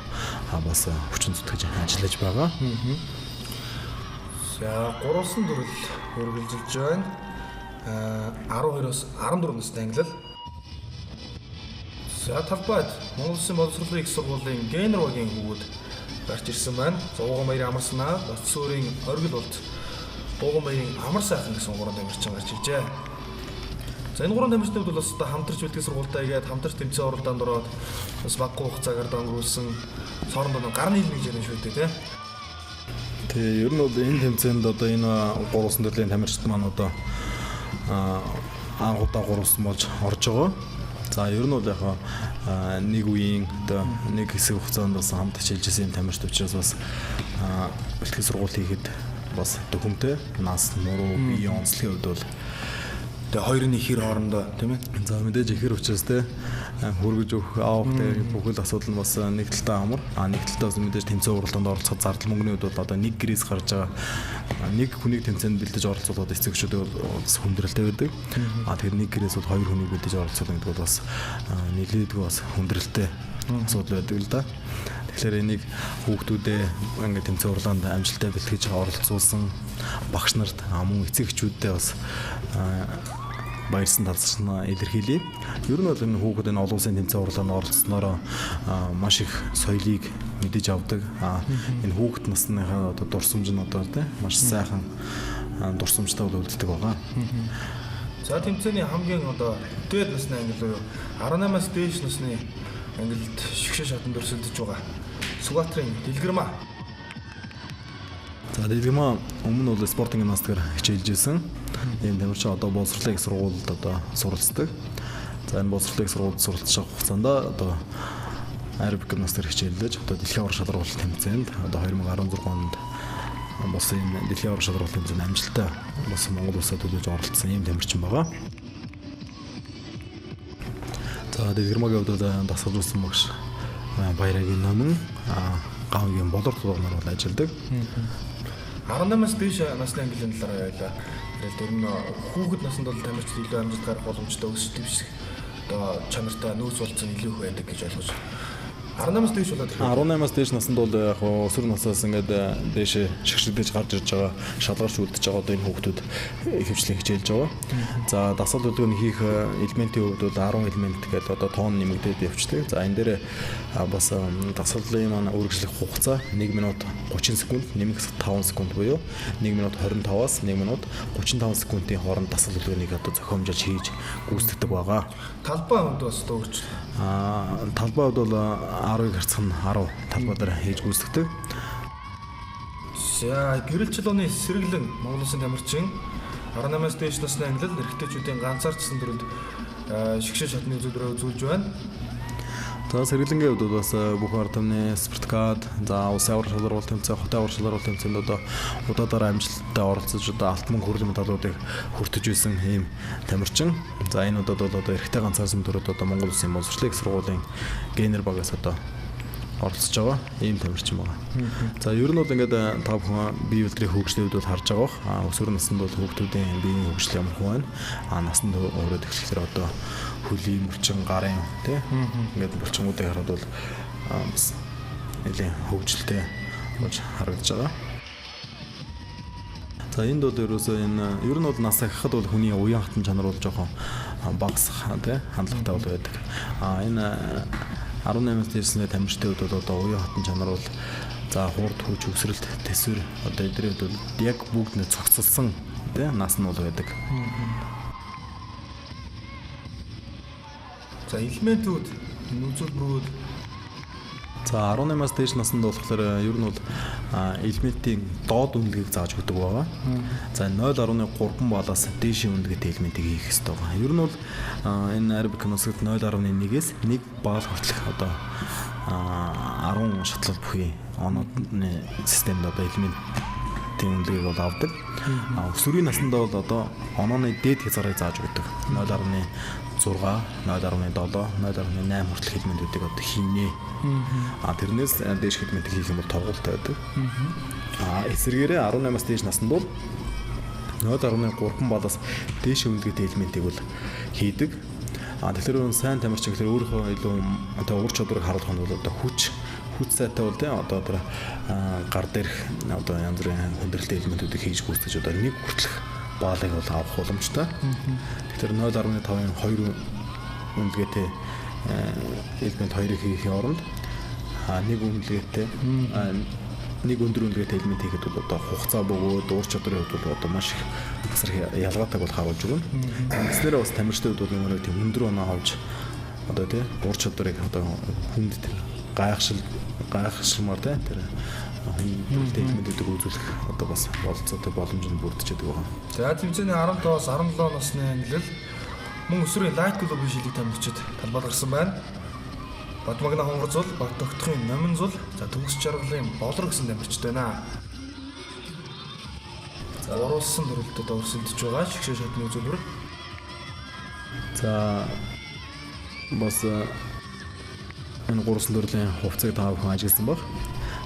бас хүчин зүтгэж ажиллаж байгаа. За 3 төрөл хөргөлжилж байна. 12-оос 14 настай ангилал. За талбайд Монгол Улсын боловсролын их сургуулийн генер багийн хүүгүүд гарч ирсэн байна. Ууган баярын амарснаа Батцуурийн оргил болт Ууган баярын амар сайхан гэсэн 3 тамирчин гарч иржээ. За энэ 3 тамирчнууд бол бас хамтарч бэлтгэл сургуультай игээд хамтарч тэмцээн оролдоонд ороод бас баггүй хугацаагаар өнгөрүүлсэн хоорондоо гарны хилмиж ярина шүү дээ тий. Тэгээ ер нь бол энэ тэмцээнд одоо энэ 3 төрлийн тамирчид маань одоо анх удаа 3 болж орж байгаа. За ер нь бол яг нэг үеийн одоо нэг хэсэг хугацаанд бас хамт хичээлжсэн тамирчид учраас бас бэлтгэл сургууль хийхэд бас дөхөмтэй нас муруу бие онцлогийн хувьд бол Тэгээ хоёрын ихэр хоорондоо тийм ээ. за мэдээж ихэр учраас те хөргөж өгөх аавхтай бүхэл асуудал нь бас нэг талтай амар нэг талтай бас мэдээж тэмцээн уралдаанд оролцоход зардал мөнгөний хувьд бол одоо нэг гэрээс гарч байгаа нэг хүнийг тэмцээнд бэлдэж оролцуулаад эцэгчүүд бас хүндрэлтэй байдаг тэр нэг гэрээс бол хоёр хүнийг бэлдэж оролцуулах гэдэг бол бас нэлээдгүй бас хүндрэлтэй асуудал байдаг л да. Тэгэхээр энийг хүүхдүүдээ ингээд тэмцээн уралдаанд амжилттай бэлтгэж оролцуулсан багш нарт мөн эцэгчүүддээ бас баярсан талцсан илэрхийлье. Ер нь бол энэ хүүхэд энэ олон улсын тэмцээн уралдаанд оролцсноор маш их соёлыг мэдэж авдаг. Энэ хүүхэд насныхаа одоо дурсамж нь одоо тийм маш сайхан дурсамжтай үлддэг байгаа. За тэмцээний хамгийн одоо дээд насны англи буюу 18-аас дээш насны англид шигшээ шатанд өрсөлдөж байгаа. Сугатрын дэлгэрмаа. За дэлгэрмаа өмнө бол спортын гимнастикээр хичээлж байсан. Ийм тамирчин одоо боловсролын их сургуульд одоо суралцдаг. За энэ боловсролын их сургуульд суралцж байгаа хугацаанд одоо аэробик гимнастикээр хичээллэж одоо дэлхийн аврах шалралт тэмцээнд одоо 2016 онд бас энэ дэлхийн аврах шалралт тэмцээнд амжилттай бас Монгол улсад төлөвлөж оролцсон ийм тамирчин байгаа. За дэлгэрмаагийн хувьд бол дасгалжуулсан багш Баярагийн номон гавгийн болор тулгамаар бол ажилладаг. 18-аас дээш насны английн талаар яриалаа. Тэгэхээр тэр нь хүүхэд наснд бол тамирчид илүү амжилт гарах боломжтой өсөлт дэвших одоо чанартай нөөц болцсон илүү их байдаг гэж ойлгож байна. 18-аас дээш болоод 18-аас дээш наснд бол яг өсвөр насаас ингээд дээш шигшигдэж гарч ирж байгаа шалгарч үлдэж байгаа одоо энэ хүүхдүүд хөвчлэн хичээлж байгаа. За дасгал хөдөлгөөний хийх элементийн хувьд бол 10 элемент гэдэг одоо тоон нэмэгдээд явчихдаг. За энэ дээр бас дасгалын маань үргэлжлэх хугацаа 1 минут 30 секунд нэмэх 5 секунд буюу 1 минут 25-аас 1 минут 35 секундын хооронд дасгал хөдөлгөөнийг одоо зохиомжож хийж гүйцэтгэдэг байгаа. Талбай хувьд бас дуугч. Талбай хувьд бол 10-ыг харьцах нь 10 талбай дээр хийж гүйцэтгэдэг. За гэрэлчил оны сэргэлэн Монгол Улсын тамирчин 18-аас дээш насны англи эрэгтэйчүүдийн ганцаарчсан төрөлд шигшээ шатны үзүүлбэрээр үзүүлж байна. За сэргэлэнгийн хувьд бас бүх ард түмний спартакиад, за улсын аврах шалралт тэмцээн, хотын аврах шалралт тэмцээнд одоо удаадараа амжилттай оролцож одоо алтан мөнгө хүрэлцэн медалуудыг хүртэж байсан ийм тамирчин. За энэ удаад бол одоо эрэгтэй ганцаарсан төрөд одоо Монгол Улсын боловсролын их сургуулийн генер багаас одоо оролцож байгаа ийм тамирчин байна. За ер нь бол ингээд та бүхэн бие үйлдвэрийн хөгжлийн хувьд бол харж байгаа бох. Өсвөр наснд бол хүүхдүүдийн биеийн хөгжил ямар хүн байна. Насанд өрөөд эхлэхээр одоо хөлийн мөрчин гарын тий ингээд булчингуудыг хараад бол бас нэлийн хөгжилтэй болж харагдаж байгаа. За энд бол ерөөсөө энэ ер нь бол нас ахихад бол хүний уян хатан чанар бол жоохон багасах тий хандлагатай бол байдаг. Энэ 18-аас дээшний тамирчтай хувьд бол одоо уян хатан чанар бол за хурд хүч өсрэлт төсвөр одоо эдгээр бол яг бүгд нэ цогцолсон тий нас нь бол байдаг. За элементүүд үзүүлбэрүүд за 18-аас дээш наснд болохоор ер нь бол элементийн доод үнэлгээг зааж өгдөг байгаа. За 0.3 баллаас дээшийн үнэлгээтэй элементийг хийх хэрэгтэй байгаа. Ер нь бол энэ аэробик гимнастикт 0.1-ээс 1 балл хүртэлх одоо 10 шатлал бүхий онооны системд одоо элементийн үнэлгээг бол авдаг. Өсвөрийн наснд бол одоо онооны дээд хязгаарыг зааж өгдөг. 0.6, 0.7, 0.8 хүртэлх элементүүдийг одоо хийнэ. Тэрнээс дээш элементийг хийх юм бол торгуултай байдаг. Эсвэргээрээ 18-аас дээш наснд бол 0.3 баллаас дээш үнэлгээтэй элементийг бол хийдэг. Тэгэхээр сайн тамирчин гэхээр өөрийнхөө илүү одоо ур чадварыг харуулах нь бол одоо хүч сайтай бол тийм одоо тэр гар дээрх одоо янз бүрийн хүндрэлтэй элементүүдийг хийж гүйцэтгэж одоо нэг хүртэлх баллыг бол авах боломжтой. Тэгэхээр 0.5-ын 2 үнэлгээтэй элемент 2-ыг хийхийн оронд нэг үнэлгээтэй нэг өндөр үнэлгээтэй элемент хийхэд бол одоо хугацаа бөгөөд ур чадрын хувьд бол одоо маш их асар ялгаатай бол харуулж өгнө. Ингэснээр бас тамирчтай хувьд бол өөрөө тийм өндөр оноо авч одоо тийм ур чадрыг одоо хүнд тэр гайхшилмар тэр хүндрэлтэй элементүүдийг үзүүлэх одоо бас болцоотой боломж нь бүрдчихэд байгаа. За тэмцээний 15-аас 17 насны англи мөн өсвөрийн лайт клубын шилдэг тамирчид талбайд гарсан байна. Бадмагна хонгорзул, Багдогтхын Номинзул, за төгс жаргалын болор гэсэн тамирчид байна. Оруулсан төрөлд одоо өрсөлдөж байгаа шгшээ шатны үзүүлбэр. За бас энэ гурван төрлийн хувцсыг тав хүн ажилласан баг.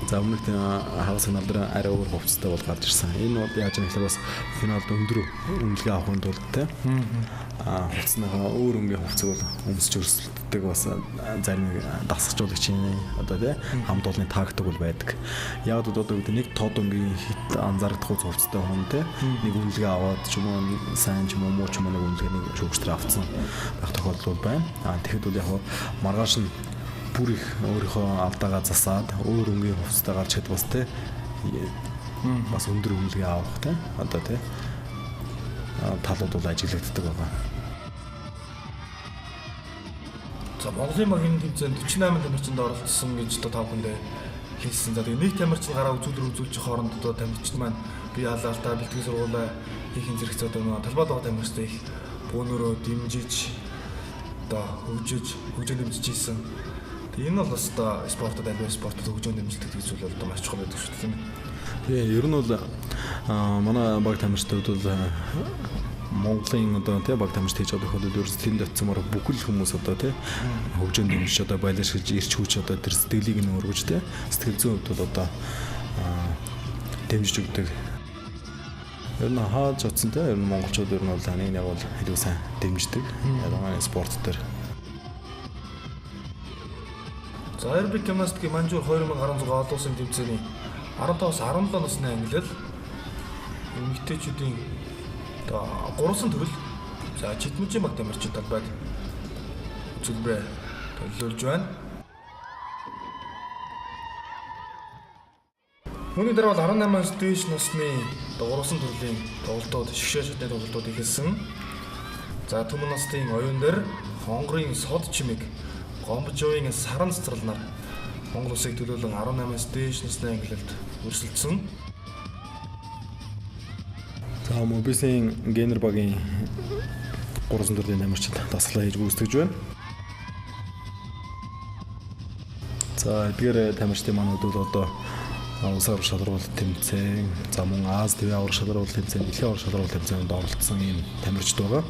За өмнөх хагас сигнал дээр арай өөр хувцастай бол гарч ирсэн. Энэ бол яаж нэхлээр бас финалд өндөр үнэлгээ авахын тулд те хувцсныхаа өөр өнгийн хувцсыг бол өмсөж өрсөлддөг бас зарим дасгалжуулагч одоо те хамт олонны тактик бол байдаг. Яг одоо гэдэг нэг тод өнгийн хит анзаарах хувцастай хүн те нэг үнэлгээ аваад ч юм уу сайн ч юм уу муу ч юм уу нэг үнэлгээний шүүгчдэр авцсан байх тохиолдол байна. Тэгэхэд бол яг маргааш нь бүр их өөрийнхөө алдаагаа засаад өөр өнгийн хувцастай гарч хэд бас те бас өндөр үнэлгээ авах те одоо те талууд бол ажиглагддаг байгаа. За Монголын багийн тэмцээнд 48 тамирчинд оролцсон гэж одоо та бүхэндээ хэлсэн. За тэгээ нэг тамирчин гараа үзүүлж хооронд одоо тамирчид маань бие халаалтаа бэлтгэл сургуулаа хийхин зэрэгц одоо нөгөө талбайд байгаа тамирчтай их бөөнөрөө дэмжиж одоо хөгжөө дэмжиж ийсэн. Тэгээ энэ бол бас одоо спортод аль бие спортод хөгжөө дэмждэг гэж зүйл одоо маш чухал байдаг шүү дээ тийм ээ. Тэгээ ер нь бол манай баг тамирчдад бол Монголын одоо тий баг тамирчид хийж байгаа хөлөд ерөөс тэнд очимоор бүхэл хүмүүс одоо тий хөгжөөнд дэмжиж одоо байлшиж ирч хүч одоо тэр сэтгэлийг нь өргөж тий сэтгэл зүйн хувьд бол одоо дэмжиж өгдөг. Ер нь хааж утсан тий ер нь монголчууд ер нь бол нэг яг бол илүү сайн дэмждэг. Яг манай спорт дээр. За Aerobic Gymnastics Манжуур 2016 олон улсын тэмцээний 15-аас 17 насны ангилал эмэгтэйчүүдийн одоо 3 төрөл за чидмүжийн баг тамирчид талбайд үзүүлбэрээ төлөвлөж байна. Үүний дараа бол 18-аас дээш насны 3 төрлийн тоглолтууд шгшээ шатны тоглолтууд эхэлсэн. За Түмэн настын оюун дээр Хонгорын сод чимэг Гомбожовын саран цэцэрлэл нар Монгол улсыг төлөөлөн 18-аас дээш насны ангилалд өрсөлдсөн. За мобилийн генер багийн 3 төрлийн тамирчид дасгалаа хийж гүйцэтгэж байна. За эдгээр тамирчдын манууд бол одоо улс аврах шалралт тэмцээн, за мөн Аз ТV аврах шалралт тэмцээн, дэлхийн аврах шалралт тэмцээнд оролцсон ийм тамирчид байгаа.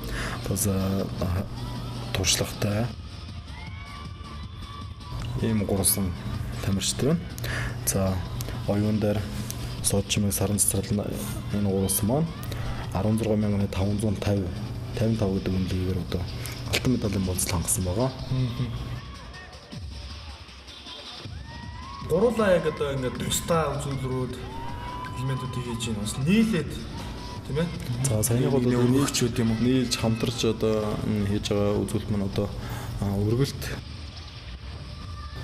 Бас туршлагатай ийм 3 тамирчид байна. За оюун дээр сод чимэг саран цэцэрлэл энэ 3 маань 16550 55 гэдэг үнэлгээгээр одоо алтан медалийн болцол хангасан байгаа. Гурлаа яг одоо ингээд тусдаа үзүүлрүүд элементүүдийг хийж байна. Бас нийлээд тийм ээ. За саяны бол нийлчүүд юм уу? Нийлж хамтарч одоо хийж байгаа үзүүлэлт маань одоо өргөлт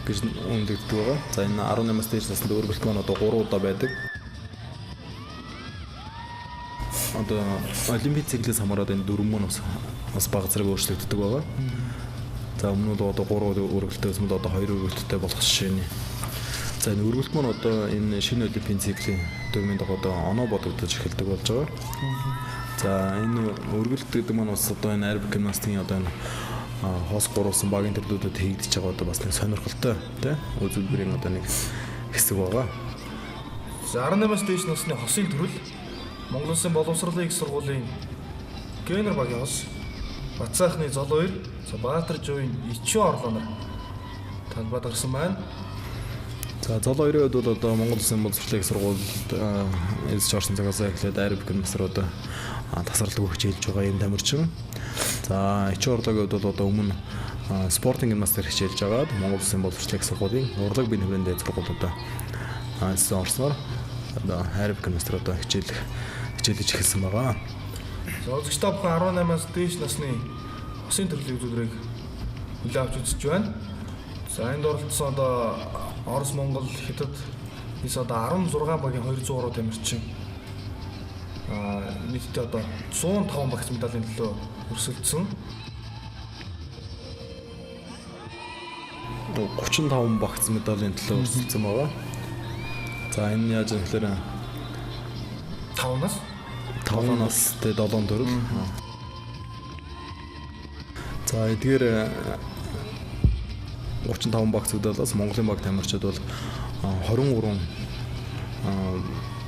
гэж үнэлэгддэг байгаа. За энэ 18-аас дээш насны өргөлт маань одоо 3 удаа байдаг. Одоо олимпик циклээс хамаарат энэ 4 маань бас бага зэрэг өөрчлөгддөг байгаа. За өмнө нь одоо 3 өргөлттэй эсвэл одоо 2 өргөлттэй болох жишээний. За энэ өргөлт маань одоо энэ шинэ олимпийн циклийн төгмөнд одоо оноо бодогдож эхэлдэг болж байгаа. За энэ өргөлт гэдэг маань бас одоо энэ Aerobic Gymnastics одоо энэ хоос гурван багийн төрлүүдэд хийгдэж байгаа одоо бас нэг сонирхолтой тий үзүүлбэрийн одоо нэг хэсэг байгаа. За 18-аас дээш насны хосын төрөл Монгол Улсын боловсролын их сургуулийн генер багийн хос Бацаахны зол 2 за Баатар Жовын Ичүү Орлоо нар талбайд гарсан байна. За зол 2-ын хувьд бол одоо Монгол Улсын боловсролын их сургуульд эзэж орсон цагаас эхлээд Aerobic Gymnastics одоо тасралтгүй хичээлж байгаа юм тамирчин. За Ичүү Орлоогийн хувьд бол одоо өмнө спортын гимнастик хичээлж байгаад Монгол Улсын боловсролын их сургуулийн урлаг бие нэмрийн дээд сургуулиудаа эзэж орсноор одоо Aerobic Gymnastics одоо хичээлж эхэлсэн байгаа. За үзэгчдээ бүхэн 18-аас дээш насны хосын төрлийн үзүүлбэрийг хүлээн авч үзэж байна. За энд оролцсон одоо Орос, Монгол, Хятад нийс одоо 16 багийн 203 тамирчин нийтдээ одоо 105 багц медалийн төлөө өрсөлдсөн. 35 багц медалийн төлөө өрсөлдсөн байгаа. За энэ яаж юм гэхээр 5-наас тэ 7 төрөл. За эдгээр 35 багц удaalаас Монголын баг тамирчид бол 23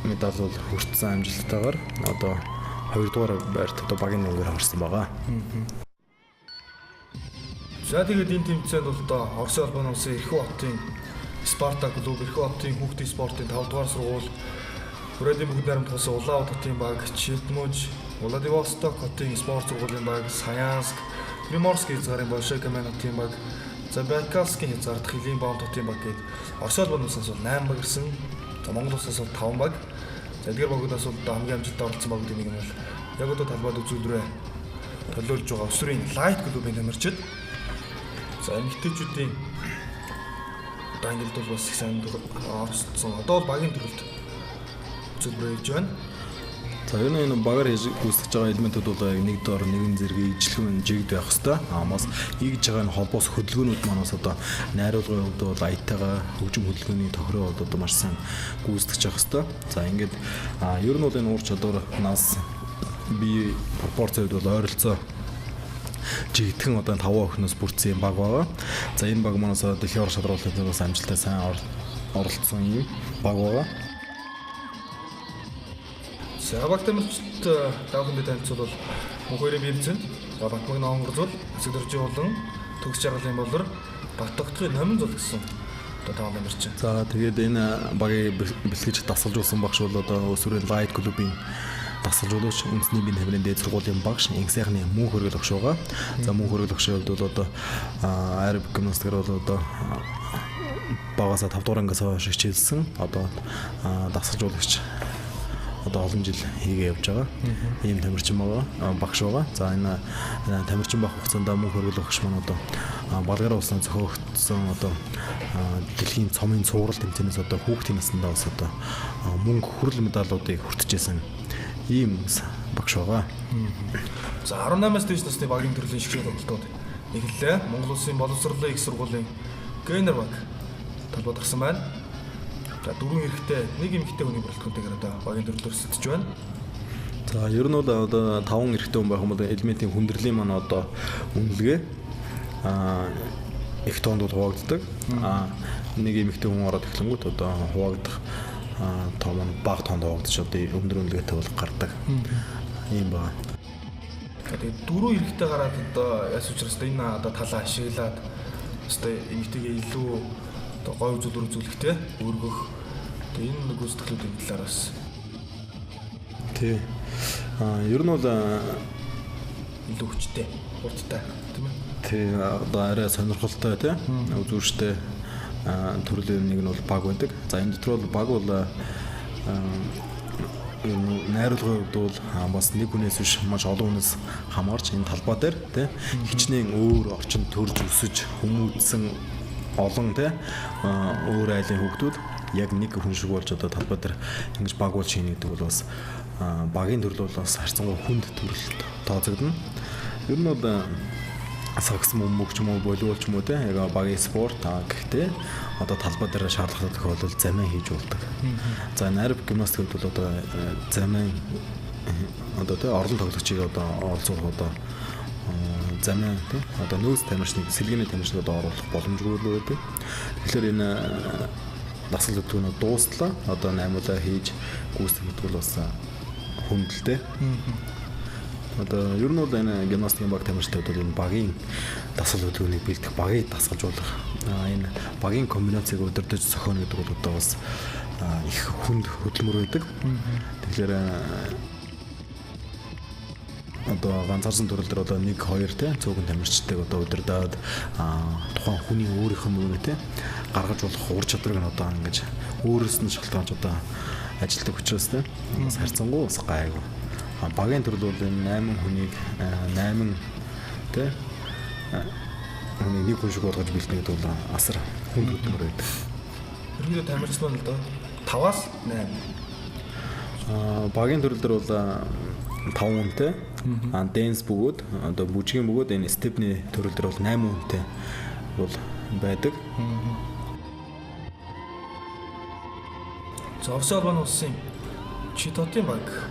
медаль бол хүртсэн амжилттайгаар одоо 2 дугаар байрт одоо багийн нүгээр харсан байгаа. За тэгээд энэ тэмцээнд бол одоо Орос албаны улсын Эрхүү хотын Спартак клуб, Эрхүү хотын хүүхдийн спортын 5 дугаар сургууль, Владимир бүгд найрамд тусан Улаан хотын баг, Челтмуж, Владивосток хотын спорт сургуулийн баг, Саянск, Приморский хязгаарын Большой Камен хотын баг, Забайкальский хязгаарт Хилийн Баумт хотын баг гээд Орос албаны улсаас бол 8 баг ирсэн. За Монгол улсаас бол 5 баг. За эдгээр багуудаас бол хамгийн амжилттай оролцсон багууд нэг юм бол яг одоо талбайд үзүүлрээ төлөөлж байгаа өсвөрийн лайт клубын тамирчид. За эмэгтэйчүүдийн одоо ангилд бол бас их сайн оролцсон. Одоо бол багийн төрөлд үзүүлбэр хийж байна. За ер нь энэ багаар хийж гүйцэтгэж байгаа элементүүд бол нэг доор нэгэн зэрэг ижлэгэн жигд байх хэвээр. Бас ийгж байгаа энэ холбоос хөдөлгөөнүүд манаас одоо найруулгын хувьд бол аятайгаа хөгжим хөдөлгөөний тохироо бол одоо маш сайн гүйцэтгэж явах хэвээр. За ингээд ер нь бол энэ ур чадварнаас би пропорцид бол ойролцоо жигдхэн одоо 5 охиноос бүрдсэн баг байгаа. За энэ баг манаас дэлхийн ор шалралтын бас амжилттай сайн оролцсон юм баг байгаа. За баг тамирчид давханд танилцвал мөн хоёрын бивцэнд Батмаг Нонгорзул, Сэдэржи болон төгс жаргалын болор Батгтгын номин зул гэсэн одоо таван тамирчин. За тэгээд энэ багийг бэлтгэж дасгалжуулсан багш бол одоо өсвөрийн лайт клубын дасгалжуулагч үндэсний бие тамирын дээд сургуулийн багш инх сайхны мөн хөргөл багш байгаа. За мөн хөргөл багшийн хувьд бол одоо аэробик гимнастикээр бол одоо багасаа 5 дугаар ангиас хойш хичээлсэн одоо дасгалжуулагч одоо олон жил хийгээ явж байгаа. Ийм тамирчин байгаа, багш байгаа. За энэ тамирчин байх хугацаанд мөн хөргөл багш маань одоо Балгараа улсад зохиогдсон одоо дэлхийн цомын цуврал тэмцээнээс одоо хүүхдийн наснда бас одоо мөнгө хүрэл медалуудыг хүртэжсэн ийм багш байгаа. За 18-аас дээш насны багийн төрлийн шигшээ тоглолтууд эхэллээ. Монгол улсын боловсролын их сургуулийн Генер баг талбайд гарсан байна. За 4 эрэгтэй, 1 эмэгтэй хүний бүрэлдэхүүнтэйгээр одоо багийн төрлөөр өрсөлдөж байна. За ер нь бол одоо 5 эрэгтэй хүн байх юм бол элементийн хүндрэлийн маань одоо үнэлгээ их тоонд бол хуваагддаг. Нэг эмэгтэй хүн ороод эхлэнгүүт одоо хуваагдах тоо маань бага тоонд хуваагдаж одоо өндөр үнэлгээтэй бол гардаг. Ийм ба. Тэгээд 4 эрэгтэй гараад одоо яс учраас энэ одоо талаа ашиглаад одоо эмэгтэйгээ илүү одоо гой үзүүлэлт үзүүлэхтэй өргөх энэ гүйцэтгэлүүдийн талаар бас тий. Ер нь бол илүү хүчтэй, хурдтай тийм ээ. Тий одоо арай сонирхолтой тий. Үзүүрштэй төрлийн нэг нь бол баг байдаг. За энэ дотор бол баг бол найруулгын хувьд бол бас нэг хүнээс биш маш олон хүнээс хамаарч энэ талбай дээр тий хичнээн өөр орчинд төрж өсөж хүмүүжсэн олон тий өөр айлын хүүхдүүд яг нэг хүн шиг болж одоо талбай дээр ингэж баг болж хийнэ гэдэг бол бас багийн төрөл бол бас харьцангуй хүнд төрөлд тооцогдно. Ер нь бол сакс мөмөг ч юм уу волейбол ч юм уу тий яг багийн спорт гэхдээ одоо талбай дээр шаардлагатай тохиолдолд замын хийж болдог. За аэробик гимнастикт бол одоо замын одоо тий орлон тоглогчийг одоо оролцуулах одоо замын тий одоо нөөц тамирчныг сэлгээний тамирчныг одоо оруулах боломжгүй байдаг. Тэгэхээр энэ дасгал хөтөлбөрөөр дуустлаа одоо 8 удаа хийж гүйцэтгэх бол бас хүндэлтэй. Одоо ер нь бол энэ гимнастикийн баг тамирчдад бол энэ багийн дасгал хөтөлбөрийг бэлдэх, багийг дасгалжуулах, энэ багийн комбинацийг удирдах зохионо гэдэг бол одоо бас их хүнд хөдөлмөр байдаг. Тэгэхээр одоо ганцаарсан төрөл дээр одоо 1 2 те цөөхөн тамирчдыг одоо удирдаад тухайн хүний өөрийнх нь үүрэг те гаргаж болох ур чадварыг нь одоо ингэж өөрөөс нь шалтгаалж одоо ажилтдаг учраас те бас харьцангуй бас гайгүй. Багийн төрөл бол 8 хүнийг 8 те хүний нэг хүн шиг болгож бэлтгэх гэдэг бол асар хүнд хөдөлмөр байдаг. Ерөнхийдөө тамирчин бол одоо 5-аас 8. Багийн төрөл дээр бол 5 хүнтэй. Dance бөгөөд одоо бүжгийн бөгөөд энэ степний төрөл дээр бол 8 хүнтэй бол байдаг. За Орос албаны улсын Читотын баг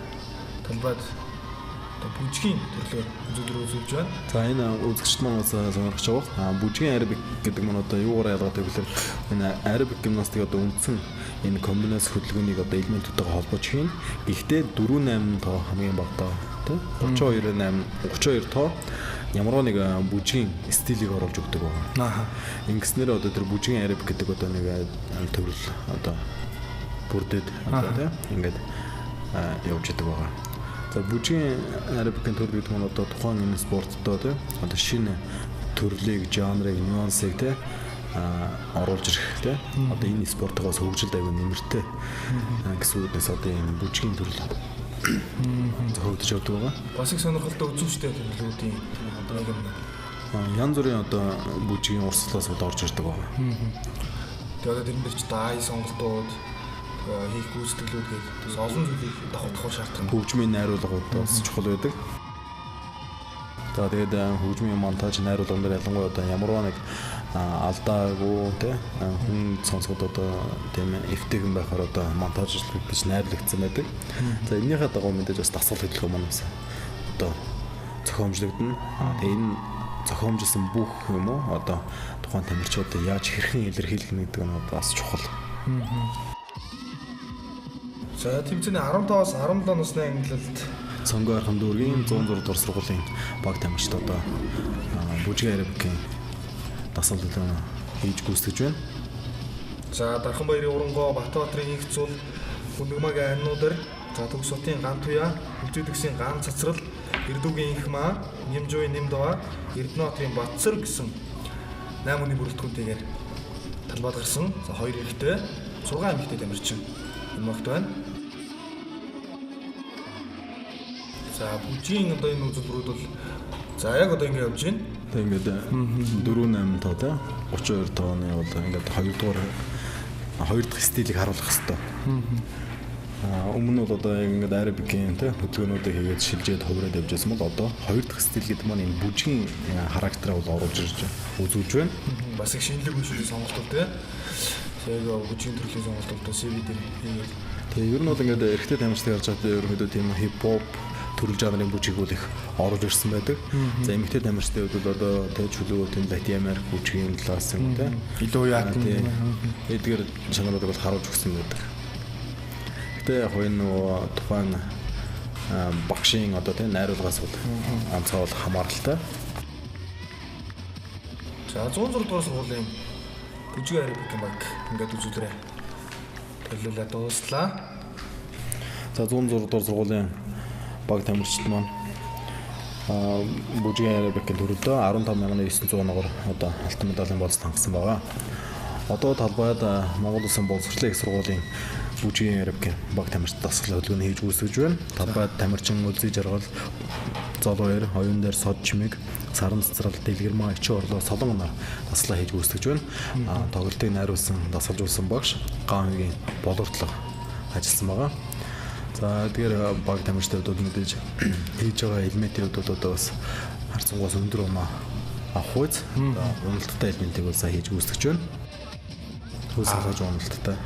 талбайд одоо бүжгийн төрлөөр үзүүлбэр үзүүлж байна. За энэ үзэгчд маань бас сонирхож байгаа. Бүжгийн аэробик гэдэг маань одоо юугаар ялгаатай гэвэл энэ аэробик гимнастик одоо үндсэн энэ комбинац хөдөлгөөнийг одоо элементүүдтэйгээ холбож хийн. Гэхдээ 4-8 тоо хамгийн багтаа тий 32 тоо ямар нэг бүжгийн стилийг оруулж өгдөг байгаа. Ингэснээр одоо тэр бүжгийн арабик гэдэг одоо нэг төвлөл одоо бүрдээд одоо тий ингээд явж идэг байгаа. За бүжгийн арабикийн төвлөл гэдэг нь одоо тухайн энэ спорттой тий одоо шинэ төрлийг, жанрыг, нюансыг тий оруулж ирэх тий одоо энэ спортоос хөгжилд аягүй нэмэртэй гэсэн үгнээс одоо энэ бүжгийн төрөл зохиогдож явдаг байгаа. Бас их сонирхолтой үзүүштэй төрлүүдийн одоо нэг юм янз бүрийн одоо бүжгийн урсгалаас орж ирдэг байгаа. Тэгээд одоо тэрэн дээр ч дай сонголтууд хийх гүйцэтгэлүүд гэдэг олон зүйлийг давхар шаардсан. Хөгжмийн найруулгуудаас чухал байдаг. За тэгээд хөгжмийн монтаж найруулган дээр ялангуяа одоо ямарваа нэг алдаагүй тий хүн сонсоход одоо тийм эвтэйгэн байхаар одоо монтажлагдаж найрлагдсан байдаг. За энэнийхээ дагуу мэдээж бас дасгал хөдөлгөөн манаас одоо зохиомжлогдно. Тэгээд энэ зохиомжлсон бүх юм уу одоо тухайн тамирчид яаж хэрхэн илэрхийлэх нь гэдэг нь бас чухал. За тэмцээний 15-аас 17 насны ангилалд Сонгоо архан дүүргийн 106 дугаар сургуулийн баг тамирчид одоо бүжгийн арабикийн дасгал хөдөлгөөн хийж гүйцэтгэж байна. За Дарханбаярын Урангоо, Батбаатрын Игц цул, Хүндгмагийн аннуудаар за Төгс хотын ган туяа, Үлзийдгсийн ган цацрал, Эрдүүгийн их маа, Нэмжуугийн Нэмдава, Эрдэнэтийн Батцар гэсэн 8 хүний бүрэлдэхүүнтэйгээр талбайд гарсан. За 2 эрэгтэй, 6 эмэгтэй тамирчин энэ багт байна. За бүжгийн одоо энэ үзүүлбэрүүд бол за яг одоо ингэ явж байна. Тэг ингээд 4-8 тоо те 32 тооны бол ингээд 2 дахь стилийг харуулах хэрэгтэй. Өмнө нь бол одоо ингээд арабикийн те хөдөлгөөнүүдийг хийгээд шилжээд хувираад явж байсан бол одоо 2 дахь стил гэдэг маань энэ бүжгийн характераа бол оруулж ирж үзүүлж байна. Бас их шинэлэг үйлчлэлийн сонголтууд те. Яг бүжгийн төрлийн сонголтууд CV дээр хийгээд. Тэгээ ер нь бол ингээд эрэгтэй тамирчдыг харж байхдаа ерөнхийдөө тийм хип-хоп төрөл жанрын бүжигүүд их оруулж ирсэн байдаг. За эмэгтэй тамирчдын хувьд бол одоо тэ чөлөө тийм Латин Америк бүжгийн талаас нь тэ илүү яа тийм эдгээр чанаруудыг бол харуулж өгсөн байдаг. Гэтэ яг энэ тухайн багшийн одоо тэ найруулгаас бол анцаа бол хамааралтай. За 106 дугаар сургуулийн бүжгийн арабикийн баг ингээд үзүүлрээ. Төлөвлөлөө дууслаа. За 106 дугаар сургуулийн баг тамирчид маань бүжгийн арабикийн төрөлдөө 15,900 одоо алтан медалийн болц тангасан байгаа. Одоо талбайд Монгол Улсын боловсролын их сургуулийн бүжгийн арабикийн баг тамирчид дасгал хөдөлгөөний хийж гүйцэтгэж байна. Талбайд тамирчин Үлзий жаргал, Золбаяр, оюун дээр сод чимэг, саран цэцрал, дэлгэрмаа, ичи орлоо, солон нар дасгалаа хийж гүйцэтгэж байна. Тоглолтыг найруулсан, дасгалжуулсан багш гаангийн боловсролоо ажилласан байгаа. За тэгэхээр баг тамирчдад мэдээж хийж байгаа элементийн хувьд одоо бас харцангуйс өндөр унаа авах үз. Уналттай элементийг бол сайн хийж гүйцэтгэж байна. Хөөс хааж уналттай.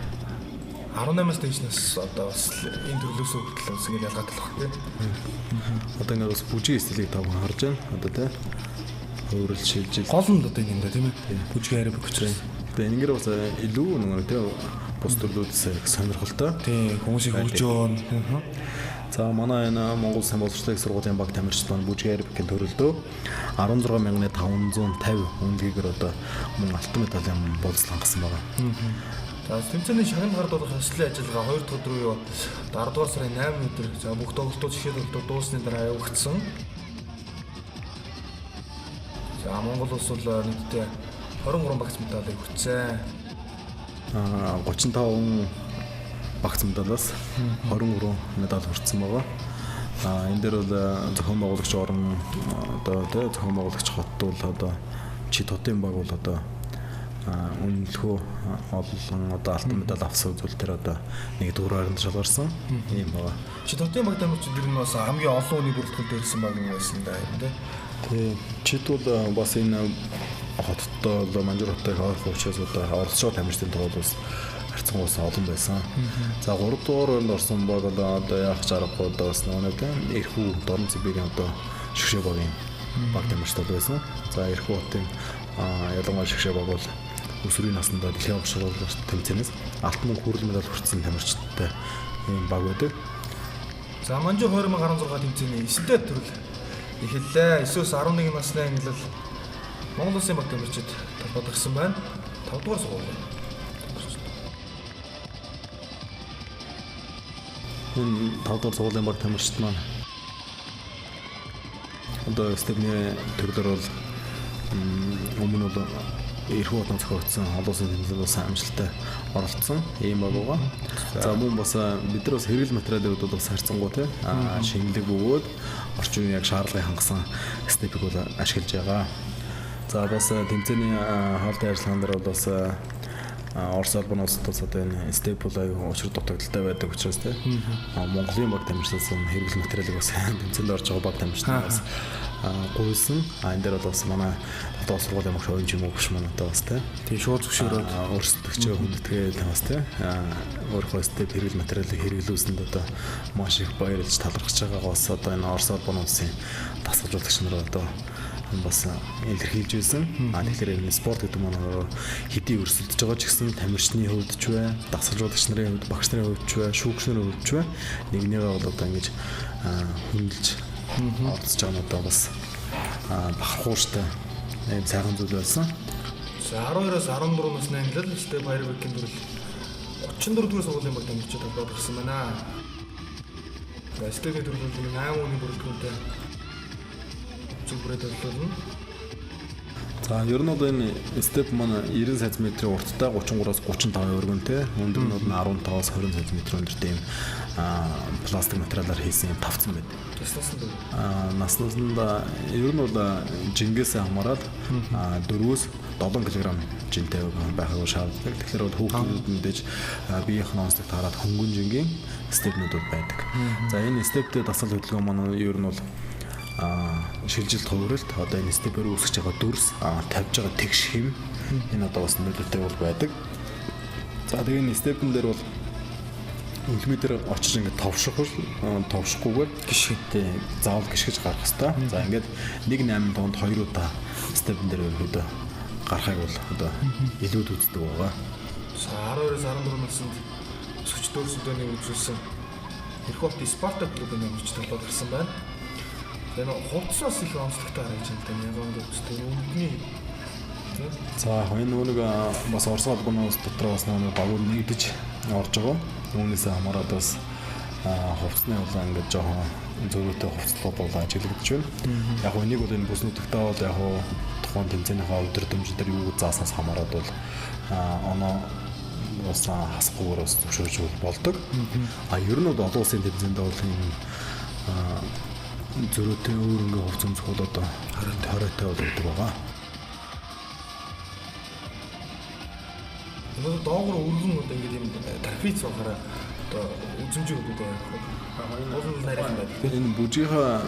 18-аас дээшнээс одоо бас энэ төрлөөс хүртэл бас ингэ ялгаатай болох тийм. Одоо ингэ бас бүжгийн стилийг тав харж байна. Одоо тийм өөрөөр шилжил. Гол нь одоо ингэ тийм ээ. Бүжгийн арабик учраас. Тэгээ энэгээр бас илүү нэг тийм бус төрлүүдээс их сонирхолтой. Тийм хүмүүсийг хөгжөөн. За манай энэ Монгол Улсын боловсролын их сургуулийн баг тамирчид маань бүжгийн арабикийн төрөлдөө 16,550 үнэлгээгээр одоо мөн алтан медалийн болц хангасан байгаа. За тэмцээний шагнал гард болох ёслолын ажиллагаа 2 дахь өдөр юу 10 дугаар сарын 8 өдөр за бүх тоглолтууд жишээ тоглолтууд дуусны дараа явагдсан. За Монгол улс бол нийтдээ 23 багц медалийг хүртсэн. 35 багц медалаас 23 медаль хүртсэн байгаа. Энэ дээр бол зохион байгуулагч орн одоо тэ зохион байгуулагч хот бол одоо чи тотын баг бол одоо үнэлэхөө олон одоо алтан медаль авсан зүйл тэр одоо нэг дөрөөр нь шалгарсан юм байгаа. Чи тотын баг тамирчид дэр нь бас хамгийн олон хүний бүрэлдэхүүнтэй ирсэн баг юм байсан да юм тэ. Тэг чид бол бас энэ хоттой бол Манжуур хоттой ойрхон учраас одоо оролцоо тамирчдын тоол бас харьцангуйс олон байсан. За 3 дугаар өрөнд орсон бол одоо яах чаргагүй одоо бас нэг эрхүү Дорн Сибирийн одоо шгшээ багийн баг тамирчид байсан. За эрхүү хотын ялангуяа шгшээ баг бол өсвөрийн насндаа дэлхийн урагшлагч тэмцээнээс алтан мөнгө хүрэл медаль хүртсэн тамирчидтай ийм баг байдаг. За Манжуур 2016 тэмцээний 9-р төрөл эхэллээ. 9-11 насны ангилал Монгол Улсын баг тамирчид толгойдсон байна. 5 дугаар сургууль. Энэ 5 дугаар сургуулийн баг тамирчид маань одоо степний төрлөөр бол өмнө нь эрхүү хотон зохиогдсон олон улсын тэмцээнд бас амжилттай оролцсон ийм баг байгаа. За мөн бас бид нар бас хэрэгэл материалын хувьд бас харьцангуй те шинэлэг бөгөөд орчин үеийн яг шаардлагыг хангасан степийг бол ашиглаж байгаа. За бас тэмцээний хаалтын ажиллагаан дээр бол бас Орос албан улсуудаас одоо энэ степ бол аюу учир дутагдaltaй байдаг учраас те Монголын баг тамирчдаас хэрэгэл материалыг бас тэмцээнд орж байгаа баг тамирчдаас гуйсан. Энэ дээр бол бас манай одоо сургуулийн багш оюун юм уу биш манай одоо бас те. Тийм шууд зөвшөөрөөд өөрсдөгчөө хүндэтгээд бас те өөрийнхөө степ хэрэгэл материалыг хэрэглүүлсэнд одоо маш их баярлж талархаж байгаагаас одоо энэ Орос албан улсын дасгалжуулагч нар одоо бас илэрхийлж байсан. Тэгэхээр энэ спорт гэдэг маань хэдий өрсөлдөж байгаа ч гэсэн тамирчны хувьд ч бай, дасгалжуулагч нарын хувьд, багш нарын хувьд ч бай, шүүгч нарын хувьд ч бай нэгнийгээ бол одоо ингэж хүндэлж оролцож байгаа нь одоо бас бахархууштай ийм сайхан зүйл байсан. За 12-оос 14 насны ангилал степ Баярбекийн төрөл 34 дугаар сургуулийн баг тамирчид толгойд гарсан байна. За степний төрөл 8 оны бүрэлдэхүүнтэй зүгээрээ төлөвлөлнө. За ер нь бол энэ степ маань 90 см урттай 33-аас 35 өргөнтэй, өндөр нь бол 15-аас 20 см өндөртэй юм пластик материалаар хийсэн тавцсан байдаг. Наснаас нь ер нь бол жингээс хамаарал 4-өөс 7 кг жинтэй байхыг шаарддаг. Тэгэхээр бол хүүхдүүд мэдээж биеийнх нь онцлог таараад хөнгөн жингийн степнүүд байдаг. За энэ стептэй дасгал хөдөлгөөн маань ер нь бол шилжилт хувиралт одоо энэ степээр үүсгэж байгаа дүрс тавьж байгаа тэгш хэм энэ одоо бас нөлөөтэй бол байдаг. За тэгээ энэ степэн дээр бол миллиметр очиж ингээд товшихгүйгээр гიშгтэй заавал гიშгэж гарах хэрэгтэй. За ингээд 1.8 тоонд 2 удаа степэн дээр ерөөдөө гарахыг бол одоо илүүд үздэг байгаа. 12-оос 14 наснд өсгч дөрсөдөө үзүүлсэн Эрхүү хотын Спартак клубын нэмэгч толгойд гарсан байна. Энэ хувцас их онцлогтой харагдаж байна. Яг ингээд үстэй өнгөний. За энэ нэг бас Орос албаны улс дотор бас нэг багуул нэгдэж орж байгаа. Үүнээс хамаарат бас хувцсны улаан ингээд жоохон зөрүүтэй хувцлууд бол ажиглагдаж байна. Яг энийг бол энэ бүс нутагтаа бол яг тухайн тэмцээнийхээ өдөртөмж дээр юу зааснаас хамаарат бол оноо бас хасгуугаар бас зөвшөөрж болдог. Ер нь бол олон улсын тэмцээнд бол энэ зөрүүтэй өөр ингээ хувц өмсөх бол одоо хоройтой бол гэдэг байгаа. Энэ доогор өргөн одоо ингээд юм трапез багаараа одоо үзэмжийн хөдөлгөөн байна. Олон нарийн байдаг. Энэ бүжийнхаа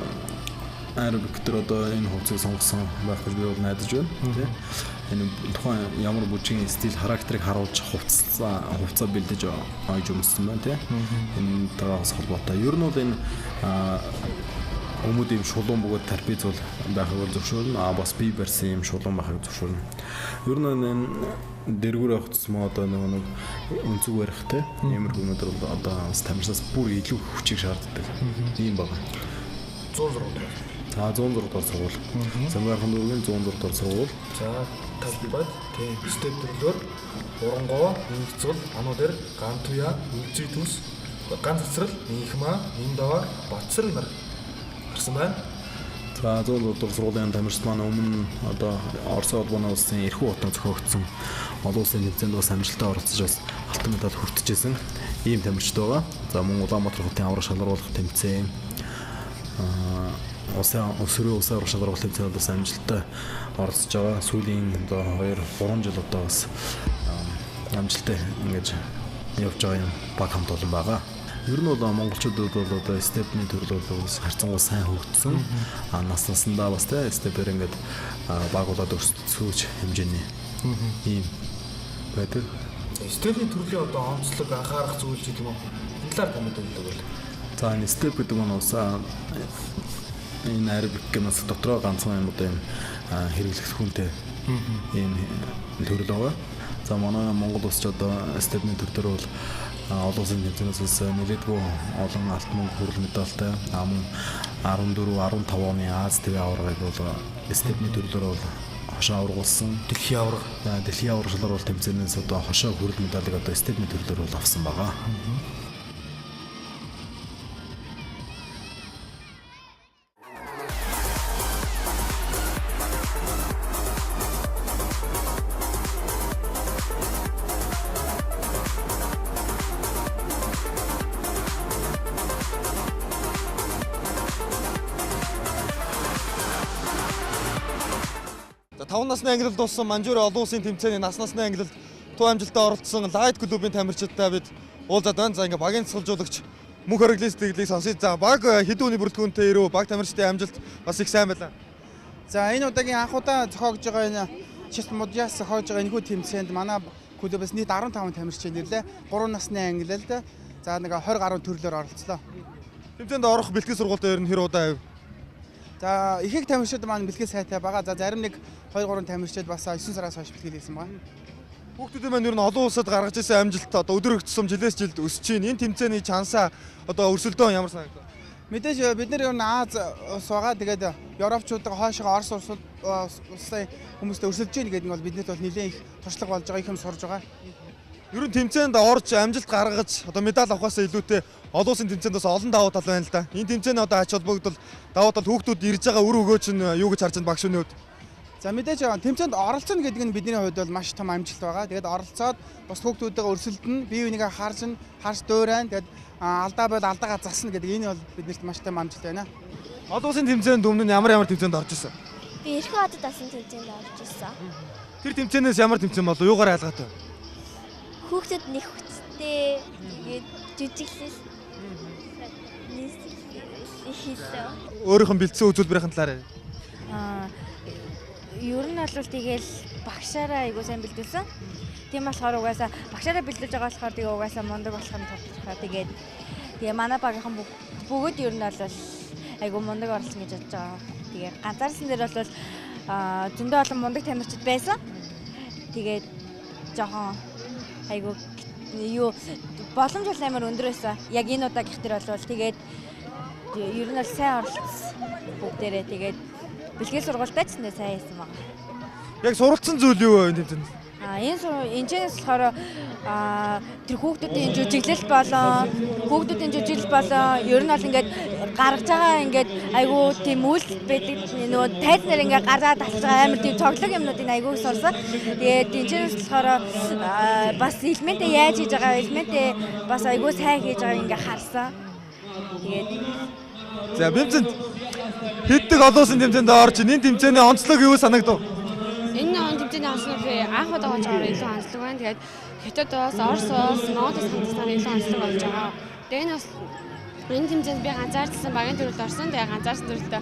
аэробик дээр одоо энэ хувцсыг сонгосон байх гэж би бол найдаж байна. Тийм. Энэ тухайн ямар бүжгийн стил характерыг харуулж хувцас бэлдэж ойж өмссөн байна тийм. Энэ тараас холбоотой. Ер нь бол энэ өмд юм шулуун бөгөөд трапез бол байхыг бол зөвшөөрнө. Бас бие барьсан юм шулуун байхыг зөвшөөрнө. Ер нь энэ дэргүүр авахцсан одоо нэг өнцөг барихтай ямар хүмүүд бол одоо тамирчдаас бүр илүү хүчийг шаарддаг. Тийм байна. 106 дугаар. За 106 дугаар сургууль. Самбайхан дүүргийн 106 дугаар сургууль. За талбайд тийм степ төрлөөр урангоо, нэгцэл, ануу дээр гантуя, үлзий төс, ганц цэцрэл, инхма, индавар, бацрал нар гарсан байна. За 106 дугаар сургуулийн тамирчид маань өмнө одоо Орос улбаны улсын эрхүү хотон зохиогдсон олон улсын тэмцээнд бас амжилттай оролцож бас алтан медаль хүртэжсэн ийм тамирчид байгаа. За мөн Улаанбаатар хотын аврах шалгаруулах тэмцээн Улсын аврах шалгаруулах тэмцээнд бас амжилттай оролцож байгаа. Сүүлийн одоо 2-3 жил одоо бас амжилттай ингэж явж байгаа юм баг хамт олон байгаа. Ер нь бол монголчуудад бол одоо степний төрөл бол харьцангуй сайн хөгжсөн. Нас насандаа бас тэ степээр ингээд багуулаад өсөж хэмжээний ийм байдаг. Степний төрлийн одоо онцлог анхаарах зүйл гэдэг юм уу? Энэ талаар томьёо өгвөл. За энэ степ гэдэг нь бас энэ аэробикээс дотроо ганцхан юм одоо юм хэрэглэх хүнтэй ийм төрөл байгаа. За манай Монгол улс ч одоо степний төр дээр бол олон улсын тэмцээнээс нэлээдгүй олон алт мөнгө хүрэл медальтай мөн 14 15 оны Аз ТV аваргыг бол степний төрлөөр бол хошоо аваргуулсан. Дэлхийн аварга. Дэлхийн аваргалаар бол тэмцээнээс одоо хошоо хүрэл медалийг одоо степний төрлөөр бол авсан байгаа. За 5 насны ангилалд дууссан Манжуур олон улсын тэмцээний нас насны ангилалд туу амжилтаа оролцсон Light клубын тамирчидтай бид уулзаад байна. За ингээ багийн цэцгэлжуулагч мөнх хориглолын сэтгэлийг сонсъё. За баг хэдэн өдрийн бүрэлдэхүүнтэй ирүү баг тамирчдын амжилт бас их сайн байлаа. За энэ удаагийн анх удаа зохиогдож байгаа энэ Чит Мудяас зохиогдож байгаа энэхүү тэмцээнд манай клубээс нийт 15 тамирчин ирлээ. 3 насны ангилалд за нэг 20 гаруй төрлөөр оролцлоо. Тэмцээнд орох бэлтгэл сургалтын ер нь хэр удаа байв? За ихэнх тамирчид маань бэлтгэл сайтай байгаа. За зарим нэг 2 3 тамирчид бас 9 сараас хойш бэлтгэл хийсэн байгаа. Хүүхдүүд маань ер нь олон улсад гаргаж ирсэн амжилт одоо өдөр өгцсөн жилээс жилд өсөж байна. Энэ тэмцээний чансаа одоо өрсөлдөөн ямар санагдав? Мэдээж бид нар ер нь Аз ус байгаа. Тэгээд Европчуудаа хойшоо Орос улсын хүмүүстэй өрсөлдөж гин гэдэг нь бол биднэрт бол нэлээд их туршлага болж байгаа, их юм сурж байгаа. Ер нь тэмцээнд орж амжилт гаргаж одоо медаль авахаас илүүтэй олон улсын тэмцээнд бас олон давуу тал байна л да. Энэ тэмцээний одоо ач холбогдол давуу тал хүүхдүүд ирж байгаа үр өгөөч нь юу гэж харж байна багш өний хувьд? За мэдээж тэмцээнд оролцоно гэдэг нь бидний хувьд бол маш том амжилт байгаа. Тэгээд оролцоод бас хүүхдүүдтэйгээ өрсөлдөн, бие бинийгээ харж дуурайн, тэгээд алдаа бол алдаагаа засна гэдэг энэ бол биднэрт маш том амжилт байна. Олон улсын тэмцээнд өмнө нь ямар тэмцээнд орж ирсэн? Би Эрхэн хотод асан тэмцээнд орж ирсэн. Тэр тэмцээнээс ямар тэмцээн болов? Юугаар ялгаатай? Хүүхдүүд нэг хүчтэй тэгээд жижиглээс хийсэн. Өөрийнх нь бэлдсэн үзүүлбэрийн талаар Ер нь бол тэгэл багшаараа айгуу сайн бэлдүүлсэн. Тийм болохоор угаасаа багшаараа бэлдүүлж байгаа болохоор тэгээ угаасаа мундаг болох нь тодорхой. Тэгээ манай багийнхан бүгд ер нь бол айгуу мундаг орлсон гэж бодож байгаа. Тэгээ ганцаарсан дээр бол зөндөө олон мундаг тамирчид байсан. Тэгээд жоохон айгуу юу боломж бол амар өндөр байсан. Яг энэ удаагийнх төр бол тэгээд ер нь бол сайн оролцсон бүгдээрээ тэгээд бэлгийн сургуультай ч нэ сайн хийсэн байна. Яг суралцсан зүйл юу вэ энэ тэмцээнд? Энэчнээс болохоор тэр хүүхдүүдийн жүжиглэл болон ер нь бол ингээд гаргаж байгаа ингээд айгүй тийм үйлдэл байдаг нөгөө тайз нар ингээд гараад татж байгаа амар тийм цоглог юмнуудыг айгүй сурсан. Тэгээд энэчнээс болохоор бас элементээ яаж хийж байгаа элементээ бас айгүй сайн хийж байгааг ингээд харсан. Тэгээд за бэмцэнд хэддэг олон улсын тэмцээнд орж энэ тэмцээний онцлог юу санагдав? Энэ он тэмцээний онцлог анх удаа болж байгаа илүү онцлог байна. Тэгээд Хятадаас, Оросоос, Монголоос хамтдаа илүү онцлог болж байгаа. Тэгээд энэ бас энэ тэмцээнд би ганцаардсан багийн төрөлд орсон. Тэгээд ганцаарсан төрөлд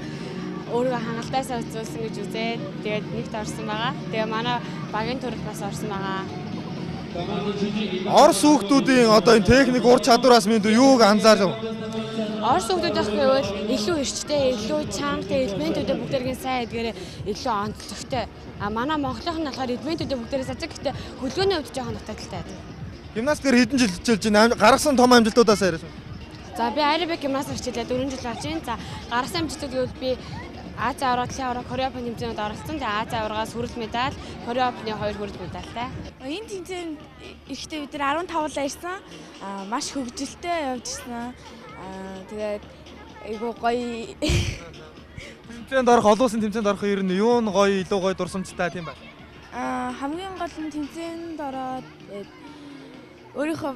өөрийгөө хангалтайсаа үзүүлсэн гэж үзээд тэгээд нэгт орсон байгаа. Тэгээд манай багийн төрөлд бас орсон байгаа. Орос хүүхдүүдийн одоо энэ техник ур чадвараас минь юуг анзаарав? Орос хүүхдүүдийнх гэвэл илүү эрчтэй, илүү чангатай элементүүдээ бүгдээрээ сайн эдгээрээ илүү онцлогтой. Манай Монголынх нь болохоор элементүүдээ бүгдээрээ сацаг гэхдээ хөлгөөний хувьд жоохон дутагдaltaй байдаг. Гимнастикээр хэдэн жил хичээлж байна? Гаргасан том амжилтуудаас яриаш. За би аэробик гимнастик хичээлээ 4 жил болж байна. За гаргасан амжилтууд гэвэл би Азийн аварга, Дэлхийн аварга, Кореапын тэмцээнд оролцсон. Тэгээ Азийн аваргаас хүрэл медаль, Кореапны 2 хүрэл медальтай. энэ тэмцээнд ихтэй бид нар 15-аар ирсэн. Маш хөвгөлтэй явж ирсэн. Тэгээд айгуу гоё. Тэмцээнд орох олон улсын тэмцээнд орох ер нь юу нь гоё, илүү гоё дурсамжтай тийм байна. Хамгийн гол нь тэмцээнд ороод өөрийнхөө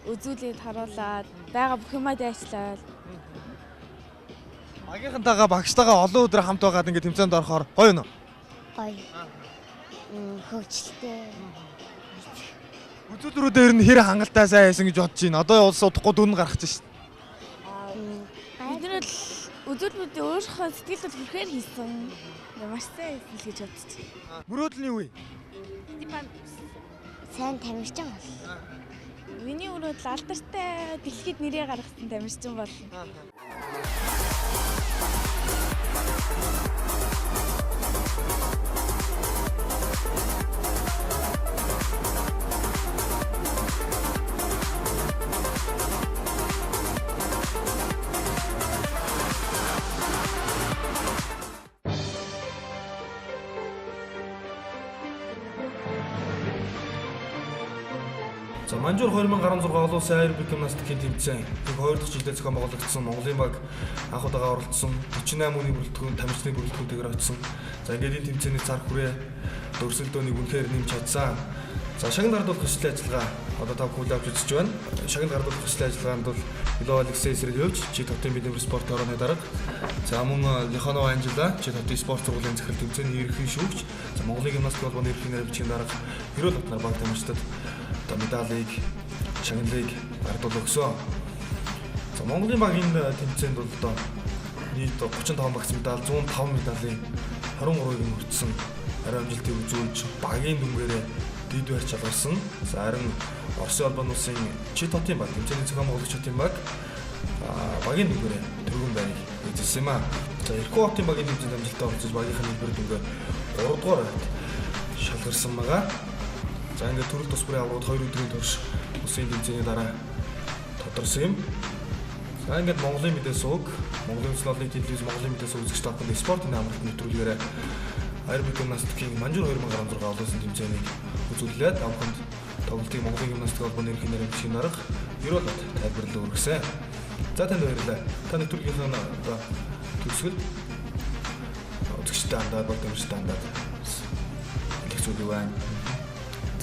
үзүүлээд харуулад байгаа бүх юмаа дайчлаад Багийнхантайгаа багштайгаа олон өдөр хамт байгаад ингээд тэмцээнд орохоор гоё юу? Гоё. Хөвчлээ. Үзүүлбэрүүдээр нь хэр хангалттай сайн байсан гэж бодож байна. Одоо улс удахгүй дүн гаргаж шít. бид нар л үзүүлбэрүүдээ өөрийнхөө сэтгэлд хүрэхээр хийсэн. Маш сайн хийсэн л гэж бодож байна. Мөрөөдөл нь юу вэ? Сайн тамирчин бол. Миний өрөөдөл алдартай дэлхийд нэрээ гаргасан тамирчин болно. За Манжуур 2016 олон улсын аэробик гимнастикийн тэмцээн. Тэг 2 дахь жилдээ зохион байгуулагдсан Монголын баг анх удаага оролцсон 48 хүний бүрэлдэхүүн тамирчны бүрэлдэхүүнтэйгээр очсон. За ингээд энэ тэмцээний цар хүрээ өрсөлдөөнийг үнэхээр нэмж чадсан. За шагнал гардуулах хүслийн ажиллагаа одоо тав хүлээж авч үзэж байна. Шагнал гардуулах хүслийн ажиллагаанд бол Илоо Алексей Сергеевич чи Тотын бидний спорт орооны дарга. За мөн Лиханова Анжела чи Тотын спорт сургуулийн захирал тэмцээний ерөнхий шүүгч. За Монголын гимнастик холбооны ерөнхий нэр бичгийн дарга Хэрүүл Батнар баг тамирчдад одоо медалийг шагналыг гардуул өгсөн. За Монголын багийн тэмцээнд бол одоо нийт 35 багц медаль, 105 медалийн 23-ыг өртсөн арай амжилтыг үзүүлж багийн дүнгээрээ дэд барьж алгарсан. За харин Оросын албан улсын Читотын баг тэмцээний зохион байгуулагч хотын баг багийн дүнгээрээ түргэн байрыг эзэлсэн юм аа. За Иркэн хотын багийн тэмцээнд амжилттай оролцож багийнхаа нэмэр дүнгээр 3 дугаар байрт шалгарсан байгаа. За ингээд төрөл тус бүрийн аврагууд 2 өдрийн турш улсын тэмцээний дараа тодорсон юм. За ингээд Монголын мэдээ сувг, Монголын улсын олонний телевиз, Монголын мэдээ сувг үзэгч та бүхэнд спортын амралт нэвтрүүлгээрээ аэробик гимнастикийн Манжуур 2016 олон улсын тэмцээнийг үзүүллээ. Та бүхэнд тоглолтыг Монголын гимнастик холбооны ерөнхий нэр бичгийн дарга Хэрүүл Батнар тайлбарлан өргөсөн. За танд баярлалаа. Та нэвтрүүлгийнхаа одоо төгсгөл үзэгчтэй хандаад бол тамирчтай хандаад хэлэх зүйл байна.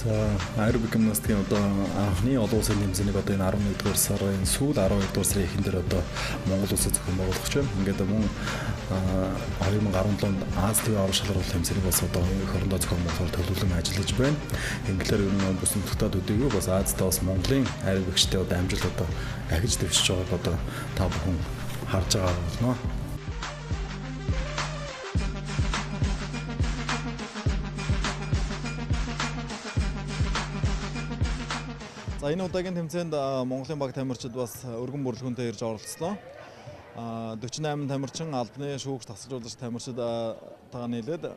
За аэробик гимнастикийн одоо анхны олон улсын тэмцээнийг одоо энэ 11-р сарын сүүл 12-р сарын эхэн дээр одоо Монгол улсад зохион байгуулах юм. Ингээд мөн 2017 онд Аз ТV орон шалралт тэмцээнийг бас одоо их орондоо зохион байгуулахаар төлөвлөн ажиллаж байна. Инглээр ер нь бус нутгад төдийгүй бас Азтай бас Монголын аэробикчтэй одоо амжилт одоо ахиж дэвшиж байгааг одоо та бүхэн харж байгаа болно. За энэ удаагийн тэмцээнд Монголын баг тамирчид бас өргөн бүрэлдэхүүнтэй ирж оролцлоо. 48 тамирчин албаны шүүгч тасалжуулагч тамирчид тагаа нийлээд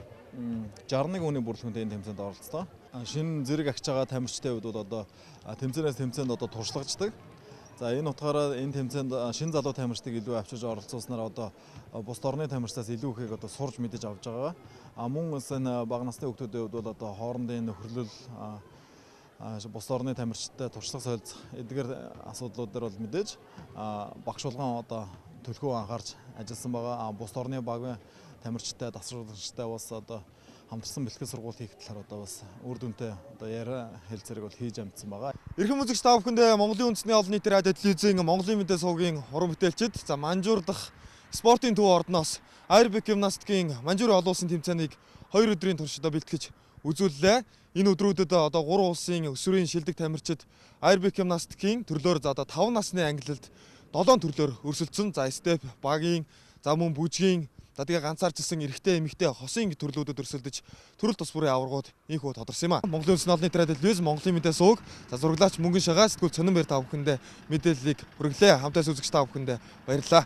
61 хүний бүрэлдэхүүнтэй энэ тэмцээнд оролцлоо. Шинэ зэрэг агч байгаа тамирчдын хувьд бол одоо тэмцээнээс тэмцээнд одоо туршлагачдаг. За энэ утгаараа энэ тэмцээнд шинэ залуу тамирчдыг илүү авчиж оролцуулснаар одоо бус орны тамирчдаас илүү ихийг одоо сурж мэдэж авч байгаа. Мөн энэ бага насны хүүхдүүдийн хувьд бол одоо хоорондын нөхөрлөл бус орны тамирчидтай туршлага солилцох эдгээр асуудлууд дээр бол мэдээж багшуулган одоо төлхөө анхаарч ажилласан байгаа. Бус орны багийн тамирчидтай дасгалжлагчтай бас одоо хамтарсан бэлтгэл сургалт хийх талаар одоо бас үр дүнтэй одоо яриа хэлцээрэг бол хийж амжсан байгаа. Эрхэм үзэгч та бүхэндээ Монголын үндэсний олон нийтийн радио телевизийн Монголын мэдээ сувгийн уран бүтээлчид за Манжуур дахь спортын төв ордноос аэробик гимнастикийн Манжуур олон улсын тэмцээнийг 2 өдрийн турш одоо бэлтгэж үзүүллээ. Энэ өдрүүдэд одоо 3 улсын өсвөрийн шилдэг тамирчид аэробик гимнастикийн төрлөөр за одоо 5 насны ангилалд 7 төрлөөр өрсөлдсөн. За степ, багийн, за мөн бүжгийн, за тэгээ ганцаарчилсан эрэгтэй эмэгтэй хосын төрлүүдэд өрсөлдөж төрөл тус бүрийн аваргууд ийхүү тодорсон юм а. Монголын улсын олонний телевиз, Монголын мэдээ сувг, за зураглаач Мөнгөн Шагаа сэтгүүл Цонин баяр та бүхэндээ мэдээллийг хүргэлээ. Хамтаас үзэгч та бүхэндээ баярлалаа.